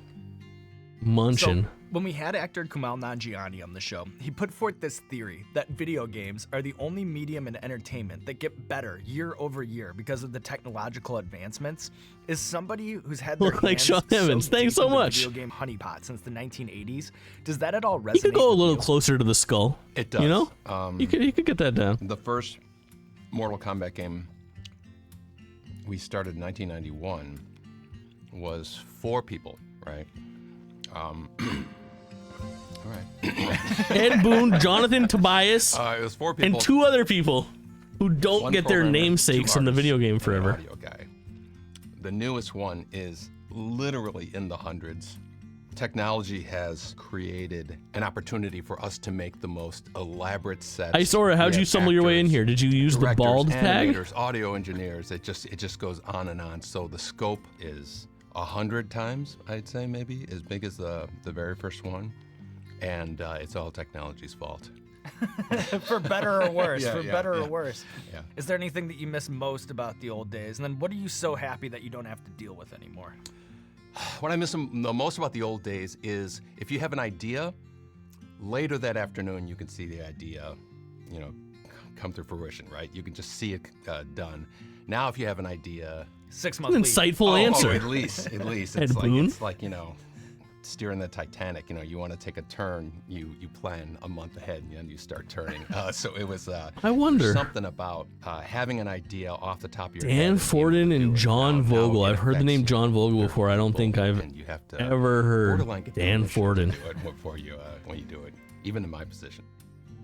Speaker 1: munching.
Speaker 20: So, when we had actor Kumail Nanjiani on the show, he put forth this theory that video games are the only medium in entertainment that get better year over year because of the technological advancements. Is somebody who's had their
Speaker 1: Look like
Speaker 20: hands
Speaker 1: Sean Evans.
Speaker 20: so
Speaker 1: Thanks
Speaker 20: deep
Speaker 1: so
Speaker 20: in the
Speaker 1: much.
Speaker 20: video game honeypot since the 1980s, does that at all resonate?
Speaker 1: You could go a
Speaker 20: with
Speaker 1: little
Speaker 20: you?
Speaker 1: closer to the skull.
Speaker 21: It does.
Speaker 1: You know? You could get that down.
Speaker 21: The first Mortal Kombat game we started in 1991 was 4 people, right? All right.
Speaker 1: Ed Boon, Jonathan Tobias,
Speaker 21: It was 4 people.
Speaker 1: and 2 other people who don't
Speaker 21: One
Speaker 1: get their
Speaker 21: programmer,
Speaker 1: namesakes
Speaker 21: 2
Speaker 1: in the
Speaker 21: artists,
Speaker 1: video game
Speaker 21: and an
Speaker 1: forever.
Speaker 21: audio guy. The newest one is literally in the hundreds. Technology has created an opportunity for us to make the most elaborate sets.
Speaker 1: Isora, how'd
Speaker 21: We
Speaker 1: you
Speaker 21: have
Speaker 1: stumble your way in
Speaker 21: actors,
Speaker 1: here? Did you use
Speaker 21: directors,
Speaker 1: the bald tag?
Speaker 21: animators, audio engineers. It just goes on and on. So the scope is 100 times, I'd say, maybe, as big as the very first one. And it's all technology's fault.
Speaker 20: For better or worse,
Speaker 21: Yeah,
Speaker 20: for
Speaker 21: yeah,
Speaker 20: better
Speaker 21: yeah.
Speaker 20: or worse.
Speaker 21: Yeah.
Speaker 20: Is there anything that you miss most about the old days? And then what are you so happy that you don't have to deal with anymore?
Speaker 21: What I miss the most about the old days is if you have an idea, later that afternoon you can see the idea, come to fruition, right? You can just see it done. Now, if you have an idea,
Speaker 20: 6 months.
Speaker 1: Insightful answer.
Speaker 21: At least
Speaker 1: Ed
Speaker 21: it's
Speaker 1: Boon?
Speaker 21: like steering the Titanic. You want to take a turn, you plan a month ahead, and you start turning. So it was.
Speaker 1: I wonder.
Speaker 21: Something about having an idea off the top of your head.
Speaker 1: Dan Forden and John Vogel. I've heard the name John Vogel before. I don't think I've ever heard Dan Forden.
Speaker 21: Before you when you do it, even in my position.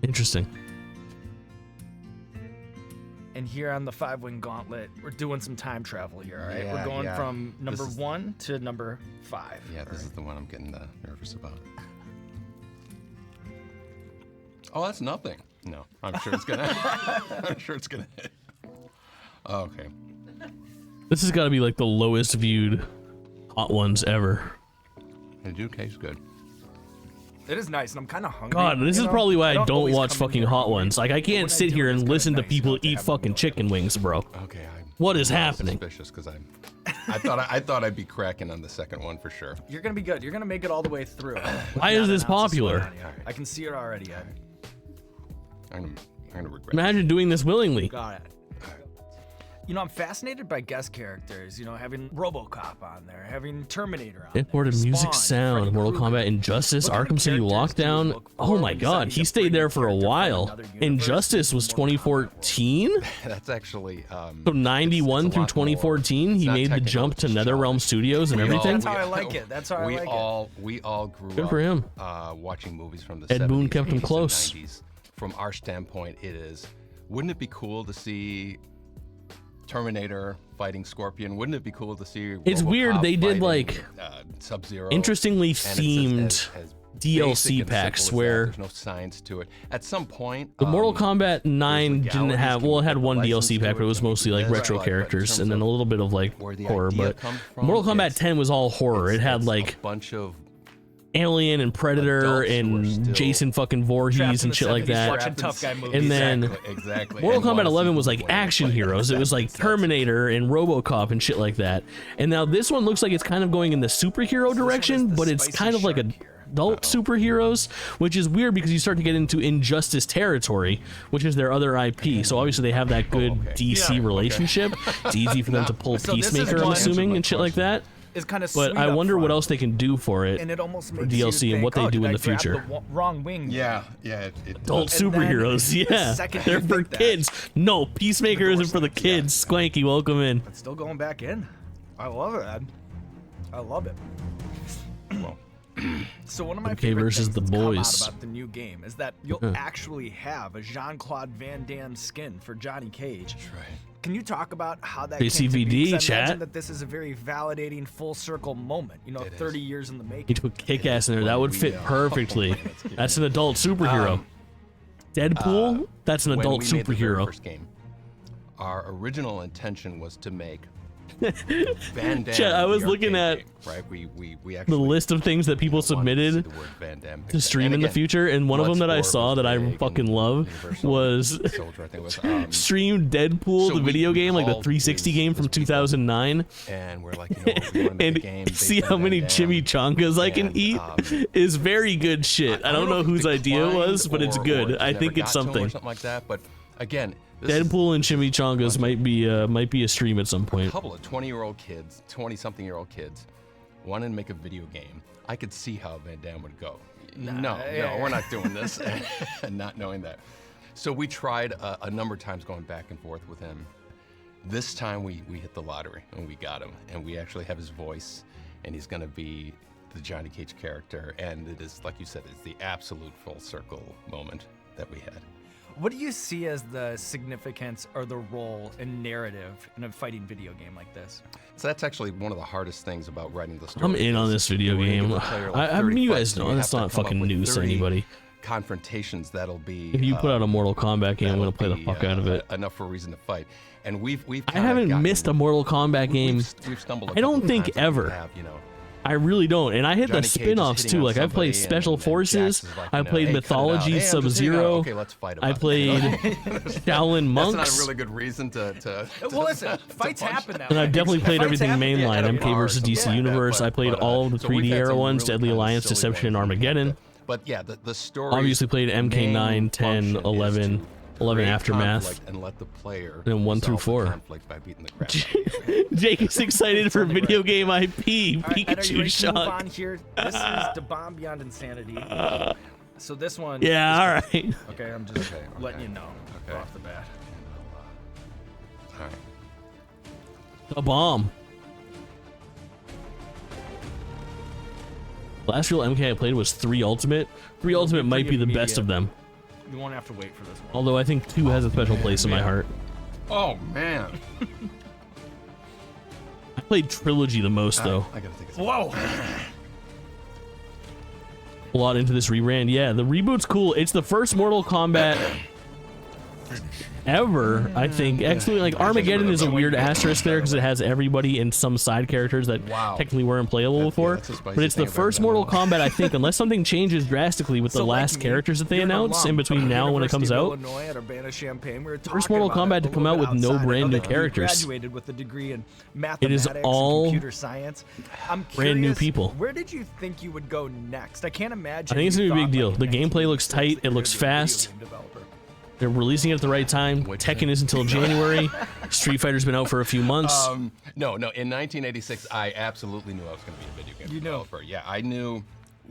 Speaker 1: Interesting.
Speaker 20: And here on the 5-Wing Gauntlet, we're doing some time travel here, all right?
Speaker 21: Yeah,
Speaker 20: we're going
Speaker 21: yeah.
Speaker 20: from number 1 to number 5.
Speaker 21: Yeah, this is the one I'm getting nervous about. Oh, that's nothing. No, I'm sure it's gonna. I'm sure it's gonna hit. Okay.
Speaker 1: This has got to be like the lowest viewed Hot Ones ever.
Speaker 21: They do taste good.
Speaker 20: It is nice, and I'm kind of hungry.
Speaker 1: God, this is probably why I don't
Speaker 20: always
Speaker 1: watch
Speaker 20: come in
Speaker 1: fucking
Speaker 20: here
Speaker 1: Hot
Speaker 20: hungry.
Speaker 1: Ones. Like, I can't sit here and listen to people eat fucking chicken wings, bro.
Speaker 21: Okay,
Speaker 1: What is happening?
Speaker 21: Suspicious because I thought I'd be cracking on the second one for sure.
Speaker 20: You're gonna be good. You're gonna make it all the way through.
Speaker 1: Why is this popular?
Speaker 20: I can see it already, Ed.
Speaker 21: I'm gonna regret.
Speaker 1: Imagine doing this willingly.
Speaker 20: Got it. I'm fascinated by guest characters, having RoboCop on there, having Terminator on
Speaker 1: Imported
Speaker 20: there,
Speaker 1: music,
Speaker 20: Spawn,
Speaker 1: sound,
Speaker 20: Freddy
Speaker 1: Mortal
Speaker 20: Krueger.
Speaker 1: Kombat, Injustice,
Speaker 20: What kind of
Speaker 1: Arkham City
Speaker 20: characters do you
Speaker 1: Lockdown.
Speaker 20: look
Speaker 1: Oh
Speaker 20: for
Speaker 1: my
Speaker 20: when
Speaker 1: God,
Speaker 20: deciding
Speaker 1: he
Speaker 20: to
Speaker 1: stayed
Speaker 20: bring
Speaker 1: there
Speaker 20: a
Speaker 1: for a
Speaker 20: character from
Speaker 1: while.
Speaker 20: another universe?
Speaker 1: Injustice was 2014.
Speaker 21: That's actually.
Speaker 1: So 91
Speaker 21: it's a
Speaker 1: through
Speaker 21: lot more.
Speaker 1: 2014,
Speaker 21: It's
Speaker 1: he
Speaker 21: not
Speaker 1: made the
Speaker 21: technical,
Speaker 1: jump
Speaker 21: it's
Speaker 1: to
Speaker 21: just
Speaker 1: NetherRealm
Speaker 21: challenge.
Speaker 1: Studios and
Speaker 21: We all-
Speaker 1: everything.
Speaker 20: That's how I like it. That's how I like it.
Speaker 21: We all grew
Speaker 1: Good
Speaker 21: up
Speaker 1: for him.
Speaker 21: Watching movies from the
Speaker 1: Ed
Speaker 21: 70s,
Speaker 1: Boon kept him
Speaker 21: 80s, and
Speaker 1: close.
Speaker 21: 90s. From our standpoint, it is. Wouldn't it be cool to see Terminator fighting Scorpion? Wouldn't it be cool to see?
Speaker 1: It's weird,
Speaker 21: RoboCop
Speaker 1: they did,
Speaker 21: fighting,
Speaker 1: like,
Speaker 21: Sub-Zero?
Speaker 1: interestingly
Speaker 21: And it's
Speaker 1: themed
Speaker 21: as
Speaker 1: DLC
Speaker 21: basic and
Speaker 1: packs
Speaker 21: simple as
Speaker 1: where
Speaker 21: that. There's no science to it. At some point,
Speaker 1: the Mortal Kombat 9 didn't have, well, it had one
Speaker 21: license
Speaker 1: DLC
Speaker 21: to
Speaker 1: pack, but it was
Speaker 21: and we
Speaker 1: mostly
Speaker 21: can
Speaker 1: like
Speaker 21: do that.
Speaker 1: retro
Speaker 21: But in
Speaker 1: characters
Speaker 21: terms
Speaker 1: and then a
Speaker 21: of
Speaker 1: little bit of like
Speaker 21: where the
Speaker 1: horror.
Speaker 21: idea
Speaker 1: But
Speaker 21: comes from,
Speaker 1: Mortal Kombat
Speaker 21: it's-
Speaker 1: 10 was all horror. It had like
Speaker 21: a bunch of
Speaker 1: Alien and Predator
Speaker 21: adults who are
Speaker 1: and
Speaker 21: still
Speaker 1: Jason fucking Voorhees
Speaker 20: Trapped in
Speaker 1: and
Speaker 20: the
Speaker 1: shit like
Speaker 20: 70s
Speaker 1: that.
Speaker 20: watching tough guy movies.
Speaker 1: And then
Speaker 21: exactly.
Speaker 1: Mortal
Speaker 21: And
Speaker 1: Kombat
Speaker 21: wanna
Speaker 1: 11
Speaker 21: see
Speaker 1: was like
Speaker 21: people
Speaker 1: action
Speaker 21: fight.
Speaker 1: heroes. It was like Terminator and RoboCop and shit like that. And now this one looks like it's kind of going in the superhero direction, but it's kind of like adult superheroes, which is weird because you start to get into Injustice territory, which is their other IP. So obviously they have that good DC relationship. It's easy for them to pull
Speaker 20: So this is
Speaker 1: Peacemaker, I'm
Speaker 20: one-
Speaker 1: assuming, and shit like that.
Speaker 20: It's kind of
Speaker 1: But I wonder what else they can do for it,
Speaker 20: and it almost
Speaker 1: for
Speaker 20: makes you
Speaker 1: DLC and
Speaker 20: think,
Speaker 1: what they
Speaker 20: oh,
Speaker 1: do
Speaker 20: did
Speaker 1: in
Speaker 20: I
Speaker 1: the
Speaker 20: grab
Speaker 1: future.
Speaker 20: Wrong wing.
Speaker 21: It
Speaker 1: Adult
Speaker 20: And then
Speaker 1: superheroes,
Speaker 20: the
Speaker 1: yeah.
Speaker 20: second
Speaker 1: They're
Speaker 20: you
Speaker 1: for
Speaker 20: think that-
Speaker 1: kids. No, Peacemaker isn't for the kids. Swanky, welcome in.
Speaker 20: It's still going back in. I love it, Ed. I love it. So one of my
Speaker 1: MK
Speaker 20: favorite
Speaker 1: versus
Speaker 20: things
Speaker 1: the
Speaker 20: that's come
Speaker 1: boys.
Speaker 20: out about the new game is that you'll
Speaker 1: Yeah.
Speaker 20: actually have a Jean-Claude Van Damme skin for Johnny Cage. That's
Speaker 21: right.
Speaker 20: Can you talk about how that came to
Speaker 1: JCVD,
Speaker 20: be? 'Cause I
Speaker 1: chat.
Speaker 20: imagine that this is a very validating full circle moment. 30 years in the making.
Speaker 1: He put Kick-Ass in there. That would fit perfectly. That's an adult superhero. Deadpool? That's an
Speaker 21: when
Speaker 1: adult
Speaker 21: we made the very
Speaker 1: superhero.
Speaker 21: first game, our original intention was to make Van Damme.
Speaker 1: Chat, I was
Speaker 21: the
Speaker 1: looking
Speaker 21: arcade
Speaker 1: at
Speaker 21: game, right. We
Speaker 1: the
Speaker 21: actually
Speaker 1: list of things that people submitted
Speaker 21: the word Van Damme
Speaker 1: to stream
Speaker 21: and
Speaker 1: in the
Speaker 21: again,
Speaker 1: future, and one of them that I
Speaker 21: Bloodsport
Speaker 1: saw
Speaker 21: was
Speaker 1: that I
Speaker 21: big,
Speaker 1: fucking
Speaker 21: and
Speaker 1: love
Speaker 21: Universal
Speaker 1: was
Speaker 21: Soldier, I think it was,
Speaker 1: stream Deadpool,
Speaker 21: so
Speaker 1: the
Speaker 21: we-
Speaker 1: video
Speaker 21: we
Speaker 1: game, like the
Speaker 21: called
Speaker 1: 360 game from 2009.
Speaker 21: and we're like, we want to make
Speaker 1: And
Speaker 21: a game based
Speaker 1: see
Speaker 21: on
Speaker 1: how
Speaker 21: Van
Speaker 1: many
Speaker 21: Damme.
Speaker 1: chimichangas I can
Speaker 21: And,
Speaker 1: eat is very good shit. I don't know whose idea it was, but it's good. I think it's something.
Speaker 21: Or something like that. But again, this is
Speaker 1: Deadpool and chimichangas might be a stream at some
Speaker 21: a
Speaker 1: point.
Speaker 21: couple of 20-year-old kids, 20-something-year-old kids, wanted to make a video game. I could see how Van Damme would go. No, we're not doing this, and not knowing that. So we tried a number of times going back and forth with him. This time we hit the lottery and we got him, and we actually have his voice, and he's going to be the Johnny Cage character, and it is, like you said, it's the absolute full circle moment that we had.
Speaker 20: What do you see as the significance or the role and narrative in a fighting video game like this?
Speaker 21: So that's actually one of the hardest things about writing the story.
Speaker 1: I'm in on this video game. I mean, you guys know that's not fucking news to anybody.
Speaker 21: confrontations that'll be.
Speaker 1: If you put out a Mortal Kombat game, I'm gonna play the fuck out of it.
Speaker 21: Enough for a reason to fight, and we've.
Speaker 1: I haven't missed a Mortal Kombat game.
Speaker 21: We've stumbled.
Speaker 1: I don't think ever. I really don't, and I hit the spin-offs too. Like I've played Special Forces, I played Mythology, Sub-Zero.
Speaker 21: Okay, let's fight about
Speaker 1: I played Shaolin Monks.
Speaker 21: That's not a really good reason to
Speaker 20: well, listen, fights happen now.
Speaker 1: And I've definitely played everything mainline. MK versus DC Universe. I played all of the 3D era ones: Deadly Alliance, Deception, and Armageddon.
Speaker 21: But yeah, the story.
Speaker 1: Obviously played MK 9, 10, 11. 11 Aftermath,
Speaker 21: and let the player
Speaker 1: and 1 through 4.
Speaker 21: By beating the crap.
Speaker 1: Jake is excited for video game IP. Pikachu
Speaker 20: shot. Move on
Speaker 1: shot.
Speaker 20: here. This is The Bomb Beyond Insanity. So this one.
Speaker 1: Yeah, all right.
Speaker 20: Okay, I'm just letting you know off the bat.
Speaker 21: All right.
Speaker 1: The bomb. Last real MK I played was 3 Ultimate. 3 Ultimate might be the best of them.
Speaker 20: You won't have to wait for this one.
Speaker 1: Although I think 2 has a special place in my heart.
Speaker 21: Oh man.
Speaker 1: I played Trilogy the most though.
Speaker 21: I gotta take a
Speaker 20: Whoa.
Speaker 1: A lot into this rebrand. Yeah, the reboot's cool. It's the first Mortal Kombat ever, I think. Excellent. Like Armageddon is a weird asterisk there because it has everybody and some side characters that technically weren't playable before. But it's the first Mortal Kombat, I think, unless something changes drastically with the last characters that they announce in between now and when it comes out. First Mortal Kombat to come out with no brand new characters.
Speaker 20: Graduated with a degree in
Speaker 1: It is all
Speaker 20: computer science. I'm
Speaker 1: brand new
Speaker 20: curious,
Speaker 1: people.
Speaker 20: Where did you think you would go next? I can't imagine.
Speaker 1: I think it's gonna be a big deal. The gameplay looks tight. It looks fast. They're releasing it at the right time. Tekken is until January. Street Fighter's been out for a few months.
Speaker 21: No. In 1986, I absolutely knew I was going to be a video game developer. Yeah, I knew.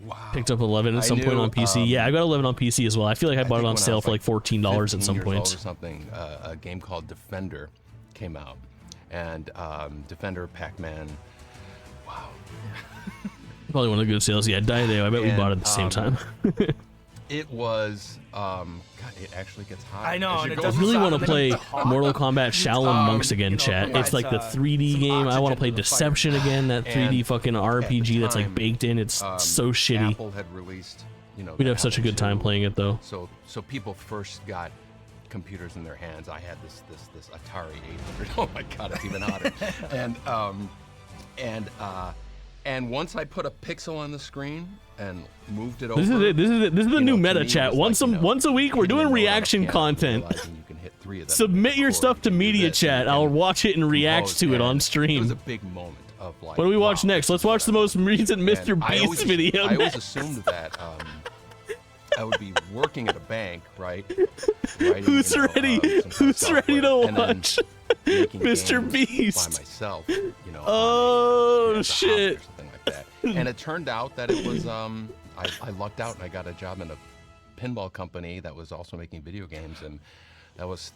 Speaker 21: Wow.
Speaker 1: Picked up 11 at some point on PC. Yeah, I got 11 on PC as well. I feel like I bought it on sale for like $14 at some point.
Speaker 21: Or something. A game called Defender came out, and Defender, Pac-Man. Wow.
Speaker 1: Probably one of the good sales. Yeah, Diadeo. I bet we bought it at the same time.
Speaker 21: It was. God, it actually gets hot.
Speaker 20: I know.
Speaker 1: I really want to play Mortal Kombat Shaolin Monks again, chat. It's like the 3D game. I want to play Deception again. That 3D fucking RPG that's like baked in. It's so shitty.
Speaker 21: Apple had released,
Speaker 1: We'd have such a good time playing it though.
Speaker 21: So people first got computers in their hands. I had this Atari 800. Oh my God, it's even hotter. And once I put a pixel on the screen and moved it over.
Speaker 1: This is it. This is the new meta, chat. Once a week, we're doing reaction content. Submit your stuff to media chat. I'll watch it and react to it on stream.
Speaker 21: It was a big moment of like.
Speaker 1: What do we watch next? Let's watch the most recent Mr. Beast video.
Speaker 21: I always assumed that I would be working at a bank, right?
Speaker 1: Who's ready? Who's ready to watch Mr. Beast
Speaker 21: by myself?
Speaker 1: Oh shit!
Speaker 21: Or something like that. And it turned out that it was I lucked out and I got a job in a pinball company that was also making video games, and that was.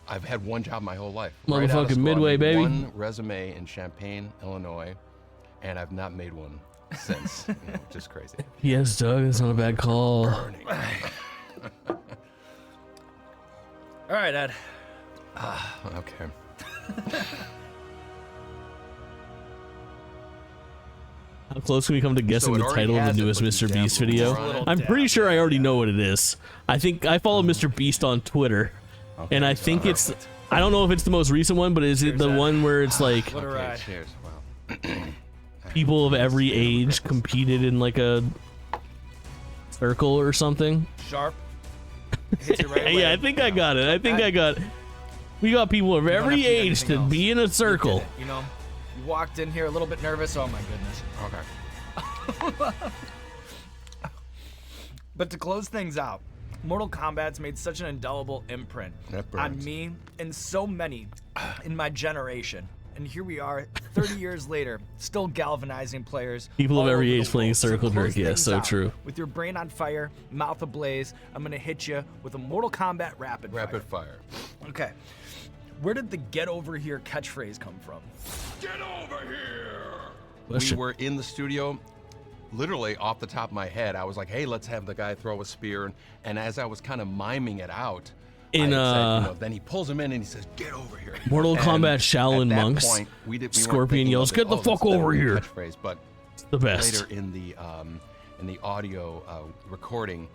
Speaker 21: I've had one job my whole life.
Speaker 1: Motherfucking
Speaker 21: right out of school,
Speaker 1: Midway, baby.
Speaker 21: One resume in Champaign, Illinois, and I've not made one since. Just crazy.
Speaker 1: Yes, Doug, that's not a bad call.
Speaker 20: All right, Ed.
Speaker 21: Okay.
Speaker 1: How close can we come to guessing the title of the newest Mr. Beast video? I'm pretty sure I already know what it is. I think I follow Mr. Beast on Twitter, and I think it's. I don't know if it's the most recent one, but is it the one where it's like
Speaker 21: Cheers. Wow.
Speaker 1: people of every age competed in like a circle or something?
Speaker 20: Sharp. Hits it right away.
Speaker 1: Yeah, I think I got it. I think I got. We got people of every age to be in a circle.
Speaker 20: You walked in here a little bit nervous. Oh my goodness.
Speaker 21: Okay.
Speaker 20: But to close things out, Mortal Kombat's made such an indelible imprint on me and so many in my generation. And here we are, 30 years later, still galvanizing players.
Speaker 1: People of every age playing Circle Jerk, yeah, so true.
Speaker 20: With your brain on fire, mouth ablaze, I'm gonna hit you with a Mortal Kombat rapid
Speaker 21: fire.
Speaker 20: Okay. Where did the "get over here" catchphrase come from?
Speaker 21: Get over here! We were in the studio, literally off the top of my head. I was like, hey, let's have the guy throw a spear. And as I was kind of miming it out,
Speaker 1: in
Speaker 21: then he pulls him in and he says, get over here.
Speaker 1: Mortal Kombat Shaolin Monks,
Speaker 21: point, we
Speaker 1: Scorpion yells, get the fuck over here.
Speaker 21: Catchphrase, but
Speaker 1: it's the best.
Speaker 21: Later in the audio recording,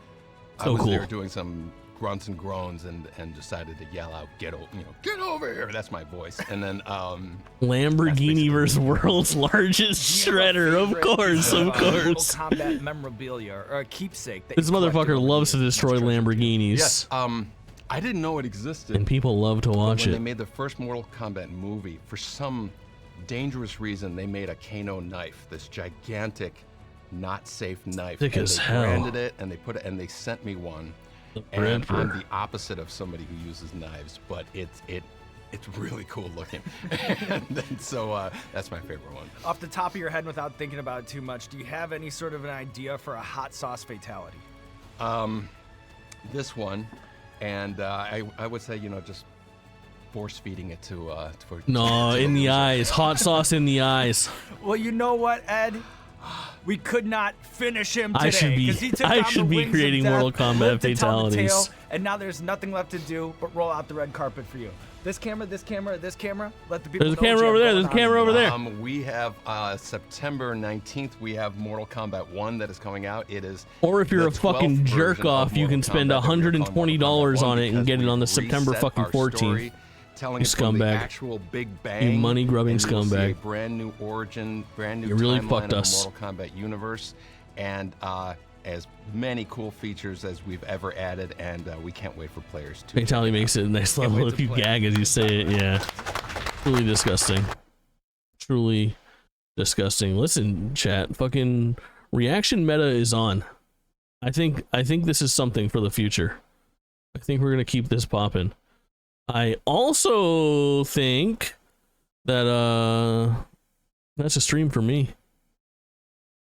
Speaker 21: I was
Speaker 1: cool.
Speaker 21: there doing some grunts and groans and decided to yell out, get over here. That's my voice. And then
Speaker 1: Lamborghini versus world's largest shredder. Of course.
Speaker 20: Mortal Kombat memorabilia or a keepsake.
Speaker 1: This motherfucker loves to destroy Lamborghinis.
Speaker 21: Yes. I didn't know it existed.
Speaker 1: And people love to watch
Speaker 21: when
Speaker 1: it.
Speaker 21: They made the first Mortal Kombat movie. For some dangerous reason, they made a Kano knife, this gigantic, not safe knife.
Speaker 1: Thick
Speaker 21: and
Speaker 1: as
Speaker 21: they
Speaker 1: hell.
Speaker 21: branded it, and they put it, and they sent me one. And I'm the opposite of somebody who uses knives, but it's really cool looking. And then, so that's my favorite one.
Speaker 20: Off the top of your head, without thinking about it too much, do you have any sort of an idea for a hot sauce fatality?
Speaker 21: This one, and I would say, just force feeding it to
Speaker 1: No, in the eyes. Hot sauce in the eyes.
Speaker 20: Well, you know what, Ed? We could not finish him today.
Speaker 1: I should be-
Speaker 20: 'cause he took
Speaker 1: I
Speaker 20: on the
Speaker 1: should be
Speaker 20: wings of
Speaker 1: creating
Speaker 20: death,
Speaker 1: Mortal Kombat
Speaker 20: lived to tell the
Speaker 1: fatalities.
Speaker 20: tale, and now there's nothing left to do but roll out the red carpet for you. This camera, this camera, this camera. Let the people
Speaker 1: There's a
Speaker 20: know what
Speaker 1: camera
Speaker 20: you
Speaker 1: over
Speaker 20: have
Speaker 1: there.
Speaker 20: going
Speaker 1: There's a camera
Speaker 20: on.
Speaker 1: over there.
Speaker 21: We have September 19th. We have Mortal Kombat 1 that is coming out. It is.
Speaker 1: Or if you're
Speaker 21: the
Speaker 1: a fucking
Speaker 21: 12th
Speaker 1: jerk
Speaker 21: version
Speaker 1: off,
Speaker 21: of
Speaker 1: you can
Speaker 21: Mortal
Speaker 1: spend
Speaker 21: Kombat that we're calling
Speaker 1: $120
Speaker 21: Mortal Kombat
Speaker 1: on it and
Speaker 21: 1
Speaker 1: get it on the
Speaker 21: because
Speaker 1: September
Speaker 21: we've
Speaker 1: fucking
Speaker 21: reset our
Speaker 1: 14th.
Speaker 21: story, telling
Speaker 1: You
Speaker 21: it from the
Speaker 1: scumbag.
Speaker 21: actual Big Bang.
Speaker 1: You money-grubbing
Speaker 21: and you'll see
Speaker 1: scumbag.
Speaker 21: a brand new origin, brand new
Speaker 1: You really
Speaker 21: timeline
Speaker 1: fucked
Speaker 21: of
Speaker 1: us.
Speaker 21: the Mortal Kombat universe, and as many cool features as we've ever added, and we can't wait for players to.
Speaker 1: Fatality makes it a nice level if you gag as you say it. Yeah. Truly disgusting. Truly disgusting. Listen, chat. Fucking reaction meta is on. I think this is something for the future. I think we're gonna keep this popping. I also think that that's a stream for me.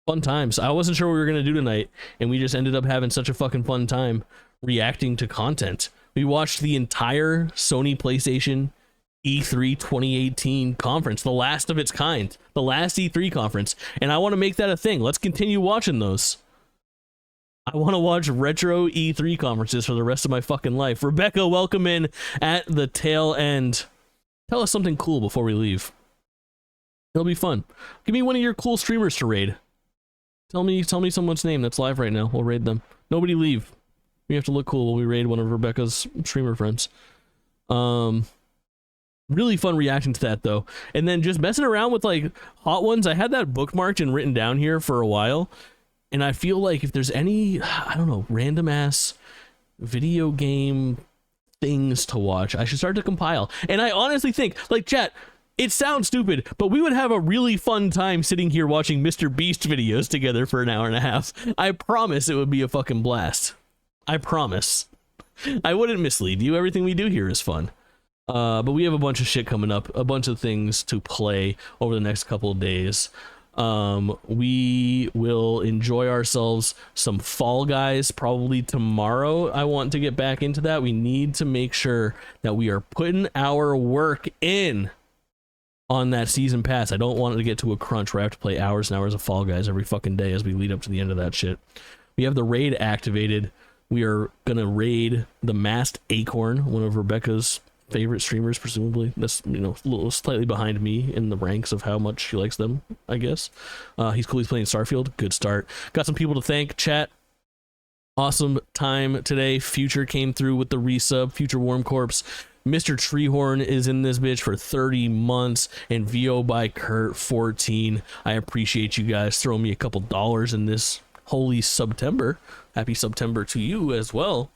Speaker 1: Fun times. I wasn't sure what we were gonna do tonight, and we just ended up having such a fucking fun time reacting to content. We watched the entire Sony PlayStation E3 2018 conference, the last of its kind, the last E3 conference, and I want to make that a thing. Let's continue watching those. I want to watch retro E3 conferences for the rest of my fucking life. Rebecca, welcome in at the tail end. Tell us something cool before we leave. It'll be fun. Give me one of your cool streamers to raid. Tell me someone's name that's live right now. We'll raid them. Nobody leave. We have to look cool when we raid one of Rebecca's streamer friends. Really fun reacting to that though. And then just messing around with like hot ones. I had that bookmarked and written down here for a while. And I feel like if there's any, I don't know, random ass video game things to watch, I should start to compile. And I honestly think, like, chat, it sounds stupid, but we would have a really fun time sitting here watching Mr. Beast videos together for an hour and a half. I promise it would be a fucking blast. I promise. I wouldn't mislead you. Everything we do here is fun. But we have a bunch of shit coming up, a bunch of things to play over the next couple of days. We will enjoy ourselves some Fall Guys probably tomorrow. I want to get back into that. We need to make sure that we are putting our work in on that season pass. I don't want it to get to a crunch where I have to play hours and hours of Fall Guys every fucking day as we lead up to the end of that shit. We have the raid activated. We are gonna raid the Masked Acorn, one of Rebecca's favorite streamers, presumably. That's, you know, a little slightly behind me in the ranks of how much she likes them, I guess. He's cool. He's playing Starfield. Good start. Got some people to thank. Chat. Awesome time today. Future came through with the resub. Future Warm Corpse. Mr. Treehorn is in this bitch for 30 months. And VO by Kurt 14. I appreciate you guys throwing me a couple dollars in this holy September. Happy September to you as well.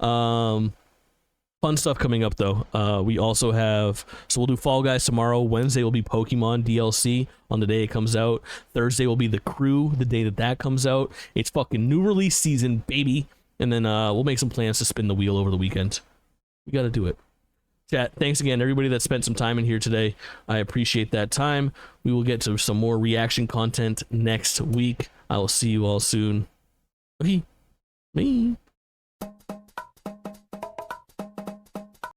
Speaker 1: Fun stuff coming up though. We also have, so we'll do Fall Guys tomorrow. Wednesday will be Pokemon DLC on the day it comes out. Thursday will be The Crew, the day that comes out. It's fucking new release season, baby. And then we'll make some plans to spin the wheel over the weekend. We got to do it. Chat, thanks again everybody that spent some time in here today. I appreciate that time. We will get to some more reaction content next week. I will see you all soon. Okay. Me.